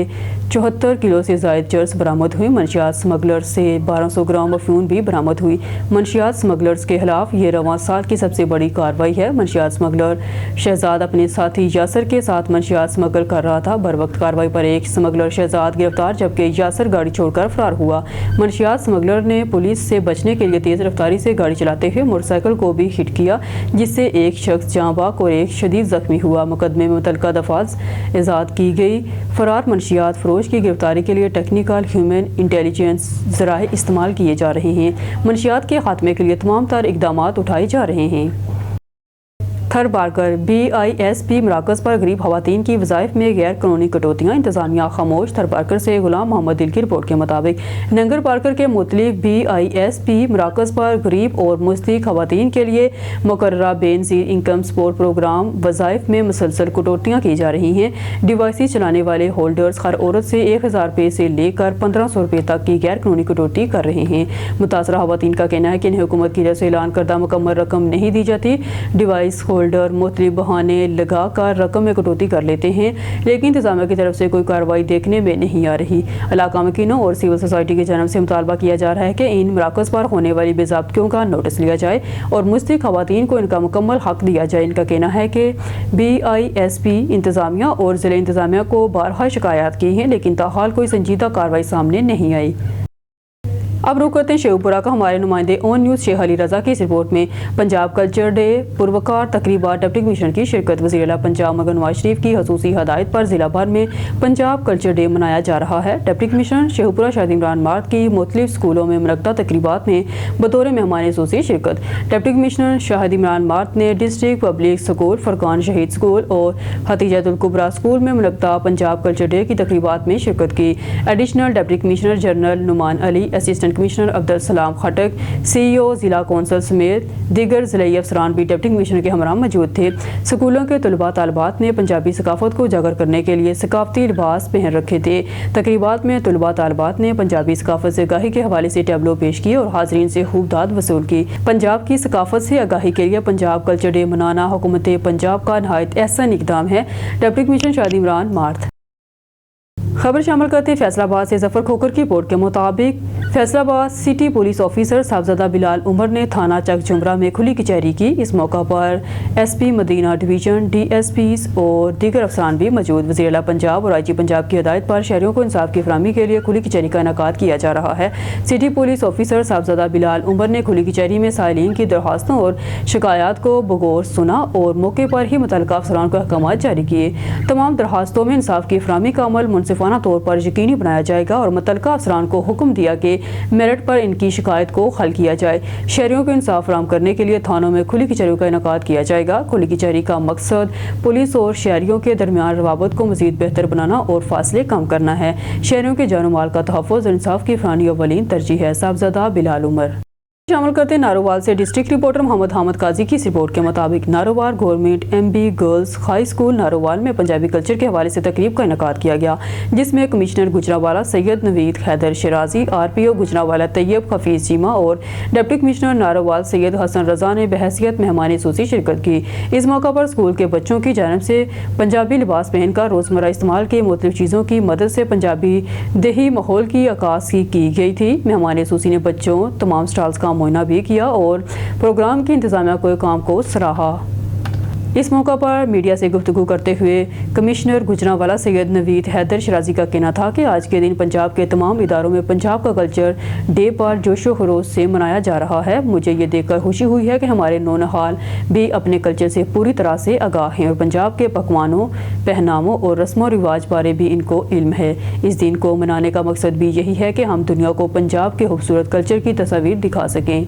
74 किलो से ज़ायद चर्स बरामद हुई। मंशियात स्मगलर से 1200 ग्राम अफ्यून भी बरामद हुई। मंशियात स्मगलर्स के खिलाफ ये रवां साल की सबसे बड़ी कार्रवाई है। मंशियात स्मगलर शहजाद अपने साथी यासर के साथ मंशियात स्मगल कर रहा था। बर वक्त कार्रवाई पर एक स्मगलर शहजाद गिरफ्तार, जबकि यासर गाड़ी छोड़कर फरार हुआ। मंशियात स्मगलर ने पुलिस से बचने के लिए तेज रफ्तारी से गाड़ी चलाते हुए मोटरसाइकिल को भी हिट किया, जिससे एक शख्स जाँ बाक और एक शदीद जख्मी हुआ। मुकदमे में मुतल्लिका दफात इजाद की गई। फरार मंशियात फरोश की गिरफ्तारी के लिए टेक्निकल ह्यूमन इंटेलिजेंस ज़राए इस्तेमाल किए जा रहे हैं। मंशियात के खात्मे के लिए तमाम तर इक़दामात उठाए जा रहे हैं। थर बारकर BISP मराकज़ पर गरीब खवातीन की वज़ाइफ में गैर कानूनी कटौतियाँ, इंतज़ामिया खामोश। थर बारकर से गुलाम मोहम्मद दिल की रिपोर्ट के मुताबिक नंगर बारकर के मुख्तलिफ BISP मराकज़ पर गरीब और मुस्तहिक़ खवातीन के लिए मुकर्ररा बेनज़ीर इनकम सपोर्ट प्रोग्राम वज़ाइफ में मुसलसल कटौतियाँ की जा रही हैं। डिवाइसेस चलाने वाले होल्डर्स हर औरत से 1000 रुपये से लेकर 1500 रुपये तक की गैर कानूनी कटौती कर रहे हैं। मुतासरा खवातीन का कहना है कि इन्हें हुकूमत की तरफ से ऐलान करदा मुकम्मल रकम नहीं दी जाती। डिवाइस होल्डर मुख्तलिफ बहाने लगा कर रकम में कटौती कर लेते हैं, लेकिन इंतजामिया की तरफ से कोई कार्रवाई देखने में नहीं आ रही। इलाका मकीनों और सिविल सोसाइटी की जानब से मुतालबा किया जा रहा है कि इन मराकज़ पर होने वाली बेज़ाब्तियों का नोटिस लिया जाए और मुस्तहिक़ खवातीन को इनका मुकम्मल हक दिया जाए। इनका कहना है कि BISP इंतजामिया और ज़िला इंतजामिया को बारहा शिकायत की हैं, लेकिन ताहाल कोई संजीदा कार्रवाई सामने नहीं आई। अब रुक करते हैं शेखपुरा का हमारे नुमाइंदे ऑन न्यूज़ शेख अली रज़ा की इस रिपोर्ट में। पंजाब कल्चर डे पुरवकार तकरीबा डिप्टी कमिश्नर की शिरकत। वज़ीर आला पंजाब मरहूम नवाज शरीफ की खसूसी हदायत पर ज़िला भर में पंजाब कल्चर डे मनाया जा रहा है। Deputy commissioner Sheikhpura Shahid Imran mart की मुख्तलिफ स्कूलों में मुनक्कदा तकरीबात में बतौर मेहमान खसूसी शिरकत। Deputy commissioner Shahid Imran mart ने डिस्ट्रिक्ट पब्लिक स्कूल, फरकान शहीद स्कूल और हतीजतुल कुबरा स्कूल में मुनक्कदा पंजाब कल्चर डे की तकरीबात में शिरकत की। Additional deputy commissioner general Numan Ali, assistant commissioner Abdul Salam Khattak, CEO ज़िला कौंसल समेत दीगर ज़िलाई अफसरान भी डिप्टी कमिश्नर के हमरा मौजूद थे। स्कूलों के तलबा तालबात ने पंजाबी सकाफत को उजागर करने के लिए सकाफती लिबास पहन रखे थे। तकरीबात में तलबा तालबात ने पंजाबी सकाफत से आगाही के हवाले से टैबलो पेश किए और हाजरीन से खूब दाद वसूल की। पंजाब की सकाफत से आगाही के लिए पंजाब कल्चर डे मनाना हुकूमत पंजाब का नहायत अहसन इक़दाम है। Deputy commissioner Shahid Imran mart. खबर शामिल करते हैं फैसलाबाद से जफर खोकर की रिपोर्ट के मुताबिक Faisalabad city police officer Sahibzada Bilal Umar ने थाना चक जुमरा में खुली कचहरी की। इस मौका पर एसपी मदीना डिवीजन, डीएसपीज और दीगर अफसरान भी मौजूद। वज़ीर आला पंजाब और आईजी पंजाब की हिदायत पर शहरियों को इंसाफ की फराहमी के लिए खुली कचहरी का इनेकाद किया जा रहा है। City police officer Sahibzada Bilal Umar ने खुली कचहरी में साइलिन की दरख्वास्तों और शिकायत को बगौर सुना और मौके पर ही मुतल्लिका अफसरान को अहकाम जारी किए। तमाम दरख्वास्तों में इंसाफ की फराहमी का अमल मुनसिफाना तौर पर यकीनी बनाया जाएगा और मुतल्लिका अफसरान को हुक्म दिया कि मेरिट पर इनकी शिकायत को हल किया जाए। शहरियों को इंसाफ फराहम करने के लिए थानों में खुली कचहरियों का इनेकाद किया जाएगा। खुली कचहरी का मकसद पुलिस और शहरियों के दरमियान रवाबत को मज़ीद बेहतर बनाना और फासले कम करना है। शहरियों के जान माल का तहफ़्फ़ुज़ और इंसाफ की फराहमी अव्वलीन तरजीह है। साहबजादा बिलाल उमर। शामिल करते हैं नारोवाल से डिस्ट्रिक्ट रिपोर्टर मोहम्मद हामिद काजी की इस रिपोर्ट के मुताबिक Narowal government MB girls high school Narowal में पंजाबी कल्चर के हवाले से तकरीब का इनेकाद किया गया, जिसमें कमिश्नर गुजरावाला सैयद नवीद हैदर शराजी, आरपीओ गुजरावाला तैयब हफीज़ चीमा और डिप्टी कमिश्नर नारोवाल सैयद हसन रजा ने बहैसियत मेहमान ख़ुसूसी शिरकत की। इस मौका पर स्कूल के बच्चों की जानिब से पंजाबी लिबास पहनकर रोज़मर्रा इस्तेमाल की मुख्तलिफ चीज़ों की मदद से पंजाबी देही माहौल की अक्कासी की गई थी। मेहमान ख़ुसूसी ने बच्चों तमाम स्टॉल्स का मुआयना भी किया और प्रोग्राम की इंतजामिया को काम को सराहा। इस मौका पर मीडिया से गुफ्तगू करते हुए कमिश्नर गुजरावाला सैयद नवीद हैदर शराजी का कहना था कि आज के दिन पंजाब के तमाम इदारों में पंजाब का कल्चर डे पर जोशो खरोश से मनाया जा रहा है। मुझे ये देखकर खुशी हुई है कि हमारे नौनहाल भी अपने कल्चर से पूरी तरह से आगाह हैं और पंजाब के पकवानों, पहनावों और रस्म व रिवाज बारे भी इनको इल्म है। इस दिन को मनाने का मकसद भी यही है कि हम दुनिया को पंजाब के खूबसूरत कल्चर की तस्वीर दिखा सकें।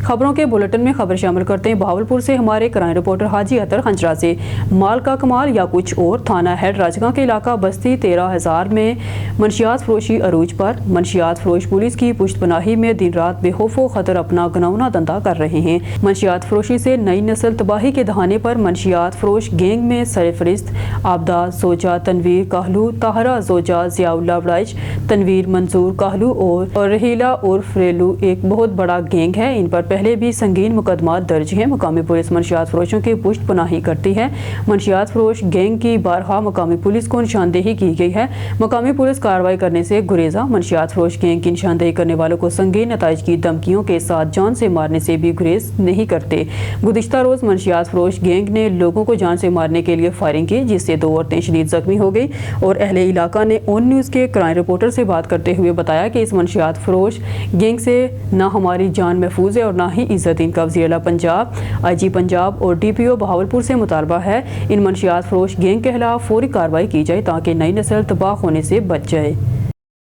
खबरों के बुलेटिन में खबर शामिल करते हैं बहावलपुर से हमारे क्राइम रिपोर्टर हाजी अतर खंजरा से। माल का कमाल या कुछ और। थाना हेड राजगांव के इलाका बस्ती 13,000 में मनशियात फरोशी अरूज पर। मनशियात फरोश पुलिस की पुश्तपनाही में दिन रात बेखौफ खतर अपना गनौना धंधा कर रहे हैं। मनशियात फरोशी से नई नस्ल तबाही के दहाने पर मनशियात फरोश गैंग में सरफरिस्त आबदा जोजा तनवीर काहलू, ताहरा जोजा, जियाउल्ला वड़ाइच, तनवीर मंसूर काहलू और रहीला उर्फ रेलू एक बहुत बड़ा गैंग है। इन पर पहले भी संगीन मुकदमात दर्ज हैं। मकामी पुलिस मनशियात फरोशों की पुष्ट पनाही करती है। मनशियात फरोश गैंग की बारहा मकामी पुलिस को निशानदेही की गई है। मकामी पुलिस कार्रवाई करने से गुरेजा। मनशियात फरोश गैंग की निशानदेही करने वालों को संगीन नताइज की धमकियों के साथ जान से मारने से भी गुरेज नहीं करते। गुज़िश्ता रोज़ मनशियात फरोश गैंग ने लोगों को जान से मारने के लिए फायरिंग की, जिससे 2 औरतें शदीद जख्मी हो गई और अहले इलाका ने ऑन न्यूज़ के क्राइम रिपोर्टर से बात करते हुए बताया कि इस मनशियात फरोश गैंग से न हमारी जान महफूज है और न ही इज्जत। इनका वज़ीर आला पंजाब, आईजी पंजाब और डीपीओ बहावलपुर से मुतालबा है इन मनशियात फरोश गैंग के खिलाफ फौरी कार्रवाई की जाए ताकि नई नस्ल तबाह होने से बच जाए।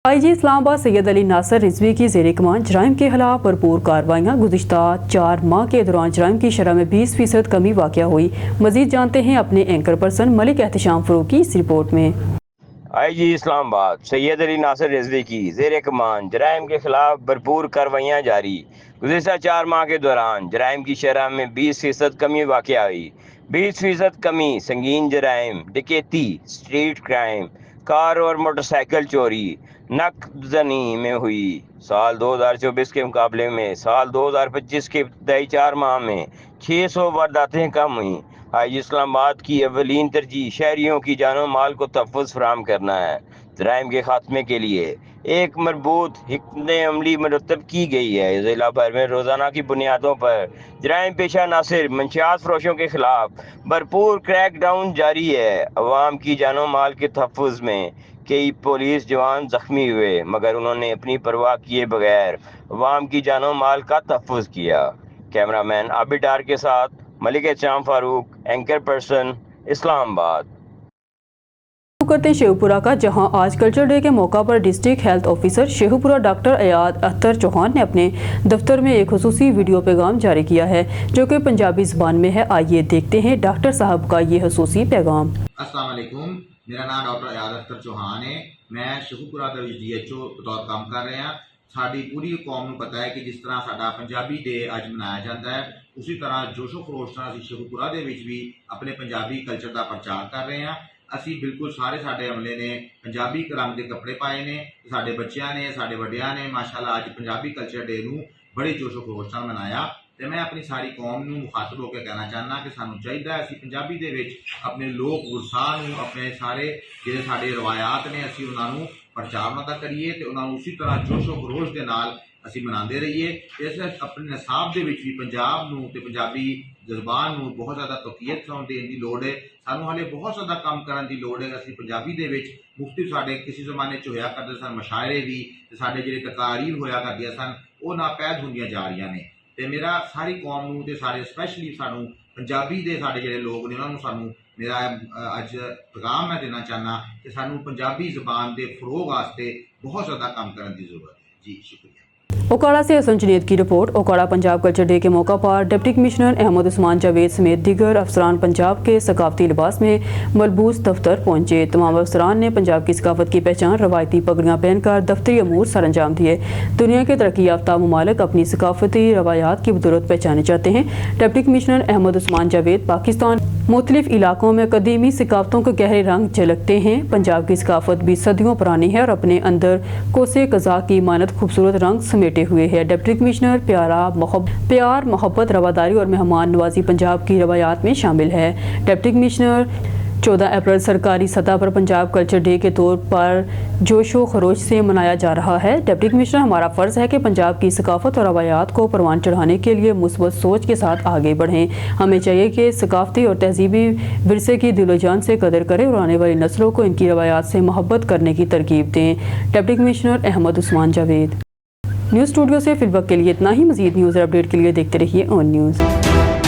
आईजी इस्लामाबाद सैयद अली नासर रिजवी की ज़ेर कमान जराइम के खिलाफ भरपूर कार्रवाइयाँ। गुज़िश्ता 4 माह के दौरान जराइम की शरह में 20% कमी वाक़या हुई। मज़ीद जानते हैं अपने एंकर पर्सन मलिक एहतशाम फरूक की इस रिपोर्ट में। आईजी इस्लामाबाद सैयद अली नासर रिजवी की ज़ेर कमान जराइम के खिलाफ भरपूर कार्रवाइयाँ जारी। गुज़िश्ता 4 माह के दौरान जराइम की शरह में 20% कमी वाक़या हुई। 20% कमी संगीन जराइम, डकैती, स्ट्रीट क्राइम, कार और मोटरसाइकिल चोरी, नकदजनी में हुई। साल 2024 के मुकाबले में साल 2025 के इब्तदाई 4 माह में 600 वारदातें कम हुई। आईजी इस्लामाबाद की अव्वलीन तरजीह शहरियों की जानो माल को तहफ़्फ़ुज़ फराहम करना है। जराइम के खात्मे के लिए एक मरबूत हिकमत अमली मरतब की गई है। ज़िला भर में रोज़ाना की बुनियादों पर जराइम पेशा नासिर मंशियात फरोशों के खिलाफ भरपूर क्रैक डाउन जारी है। अवाम की जानो माल के तहफ़्फ़ुज़ में कई पुलिस जवान जख्मी हुए, मगर उन्होंने अपनी परवाह किए बगैर अवाम की जानो माल का तहफ़्फ़ुज़ किया। कैमरामैन आबिद डार के साथ मलिक एहतशाम फारूक, एंकर पर्सन, इस्लामाबाद। करते हैं शेखपुरा का, जहां आज कल्चर डे के मौका पर district health officer Sheikhupura doctor Ayad Akhtar Chauhan ने अपने दफ्तर में एक खुसूसी वीडियो पैगाम जारी किया है जो कि पंजाबी ज़बान में है। आइए देखते हैं डॉक्टर साहब का ये खुसूसी पैगाम। अस्सलाम वालेकुम, मेरा नाम डॉक्टर अयाद अख्तर चौहान है। मैं शेखपुरा ਦੇ ਵਿੱਚ DHO बतौर काम कर रहा ਹਾਂ। ਸਾਡੀ ਪੂਰੀ ਕੌਮ ਨੂੰ ਪਤਾ ਹੈ ਕਿ ਜਿਸ ਤਰ੍ਹਾਂ ਸਾਡਾ ਪੰਜਾਬੀ ਡੇ ਅੱਜ ਮਨਾਇਆ ਜਾਂਦਾ ਹੈ, ਉਸੇ ਤਰ੍ਹਾਂ ਜੋਸ਼ੋ ਖਰੋਸ਼ ਨਾਲ ਅਸੀਂ ਸ਼ੇਖੂਪੁਰਾ ਦੇ ਵਿੱਚ ਵੀ ਆਪਣੇ ਪੰਜਾਬੀ ਕਲਚਰ ਦਾ ਪ੍ਰਚਾਰ ਕਰ ਰਹੇ ਹਾਂ। ਅਸੀਂ ਬਿਲਕੁਲ ਸਾਰੇ ਸਾਡੇ ਅਮਲੇ ਨੇ ਪੰਜਾਬੀ ਰੰਗ ਦੇ ਕੱਪੜੇ ਪਾਏ ਨੇ, ਸਾਡੇ ਬੱਚਿਆਂ ਨੇ, ਸਾਡੇ ਵੱਡਿਆਂ ਨੇ ਮਾਸ਼ਾਅੱਲਾ ਅੱਜ ਪੰਜਾਬੀ ਕਲਚਰ ਡੇ ਨੂੰ ਬੜੇ ਜੋਸ਼ੋ ਖਰੋਸ਼ ਨਾਲ ਮਨਾਇਆ। ਤੇ ਮੈਂ ਆਪਣੀ ਸਾਰੀ ਕੌਮ ਨੂੰ ਮੁਖਾਤਬ ਹੋ ਕੇ ਕਹਿਣਾ ਚਾਹੁੰਦਾ ਕਿ ਸਾਨੂੰ ਚਾਹੀਦਾ ਅਸੀਂ ਪੰਜਾਬੀ ਦੇ ਵਿੱਚ ਆਪਣੇ ਲੋਕ ਵਿਰਸਾ ਨੂੰ, ਆਪਣੇ ਸਾਰੇ ਜਿਹੜੇ ਸਾਡੇ ਰਵਾਇਤ ਨੇ, ਅਸੀਂ ਉਹਨਾਂ ਨੂੰ ਪ੍ਰਚਾਰ ਦਾ ਕਰੀਏ ਤੇ ਉਹਨਾਂ ਨੂੰ ਉਸੇ ਤਰ੍ਹਾਂ ਜੋਸ਼ੋ ਖਰੋਸ਼ ਦੇ ਨਾਲ ਅਸੀਂ ਮਨਾਉਂਦੇ ਰਹੀਏ। ਇਸ ਆਪਣੇ ਨਿਸਾਬ ਦੇ ਵਿੱਚ ਵੀ ਪੰਜਾਬ ਨੂੰ ਤੇ ਪੰਜਾਬੀ ਜ਼ਬਾਨ ਨੂੰ ਬਹੁਤ ਜ਼ਿਆਦਾ ਤੌਕੀਅਤ ਦੇਣ ਦੀ ਲੋੜ ਹੈ। ਸਾਨੂੰ ਹਾਲੇ ਬਹੁਤ ਜ਼ਿਆਦਾ ਕੰਮ ਕਰਨ ਦੀ ਲੋੜ ਹੈ। ਅਸੀਂ ਪੰਜਾਬੀ ਦੇ ਵਿੱਚ ਮੁਫਤੀ ਸਾਡੇ ਕਿਸੇ ਜ਼ਮਾਨੇ 'ਚ ਹੋਇਆ ਕਰਦੇ ਸਨ ਮਸ਼ਾਇਰੇ ਵੀ, ਤੇ ਸਾਡੇ ਜਿਹੜੇ ਤਕਾਰੀਰ ਹੋਇਆ ਕਰਦੀਆਂ ਸਨ ਉਹ ਨਾਪੈਦ ਹੁੰਦੀਆਂ ਜਾ ਰਹੀਆਂ ਨੇ। ਤੇ ਮੇਰਾ ਸਾਰੀ ਕੌਮ ਨੂੰ ਤੇ ਸਾਰੇ ਸਪੈਸ਼ਲੀ ਸਾਨੂੰ ਪੰਜਾਬੀ ਦੇ ਸਾਡੇ ਜਿਹੜੇ ਲੋਕ ਨੇ ਉਹਨਾਂ ਨੂੰ ਸਾਨੂੰ ਮੇਰਾ ਅੱਜ ਪੈਗਾਮ ਮੈਂ ਦੇਣਾ ਚਾਹੁੰਦਾ ਕਿ ਸਾਨੂੰ ਪੰਜਾਬੀ ਜ਼ਬਾਨ ਦੇ ਫਰੋਗ ਵਾਸਤੇ ਬਹੁਤ ਜ਼ਿਆਦਾ ਕੰਮ ਕਰਨ ਦੀ ਜ਼रूरत है। जी शुक्रिया। ओकाड़ा से हसन जुनैद की report. Okara Punjab culture day के मौका पर डिप्टी कमिश्नर अहमद उस्मान जावेद समेत दीगर अफसरान पंजाब के सकाफती लिबास में मलबूस दफ्तर पहुंचे। तमाम अफसरान ने पंजाब की सकाफत की पहचान रवायती पगड़ियाँ पहनकर दफ्तरी अमूर सर अंजाम दिए। दुनिया के तरक्की याफ्ता ममालिक अपनी सकाफती रवायात की बदौलत पहचाने जाते हैं। डिप्टी कमिश्नर अहमद उस्मान जावेद पाकिस्तान मुख्तलिफ इलाकों में कदीमी सकाफतों के गहरे रंग झलकते हैं। पंजाब की सकाफत भी सदियों पुरानी है और अपने अंदर कोसे कज़ा की मानत खूबसूरत रंग समेटे हुए है। डिप्टी कमिश्नर प्यार मोहब्बत रवादारी और मेहमान नवाजी पंजाब की रवायात में शामिल है। डिप्टी कमिश्नर 14 अप्रैल सरकारी सतह पर पंजाब कल्चर डे के तौर पर जोशो खरोश से मनाया जा रहा है। डिप्टी कमिश्नर हमारा फ़र्ज़ है कि पंजाब की सकाफत और रवायात को परवान चढ़ाने के लिए मुस्बत सोच के साथ आगे बढ़ें। हमें चाहिए कि सकाफती और तहजीबी विरसे की दिलो जान से कदर करें और आने वाली नस्लों को इनकी रवायात से मोहब्बत करने की तरकीब दें। Deputy commissioner Ahmad Usman Javed. News studio से फीडबैक के लिए इतना ही। मज़ीद न्यूज़ अपडेट के लिए देखते रहिए ऑन न्यूज़।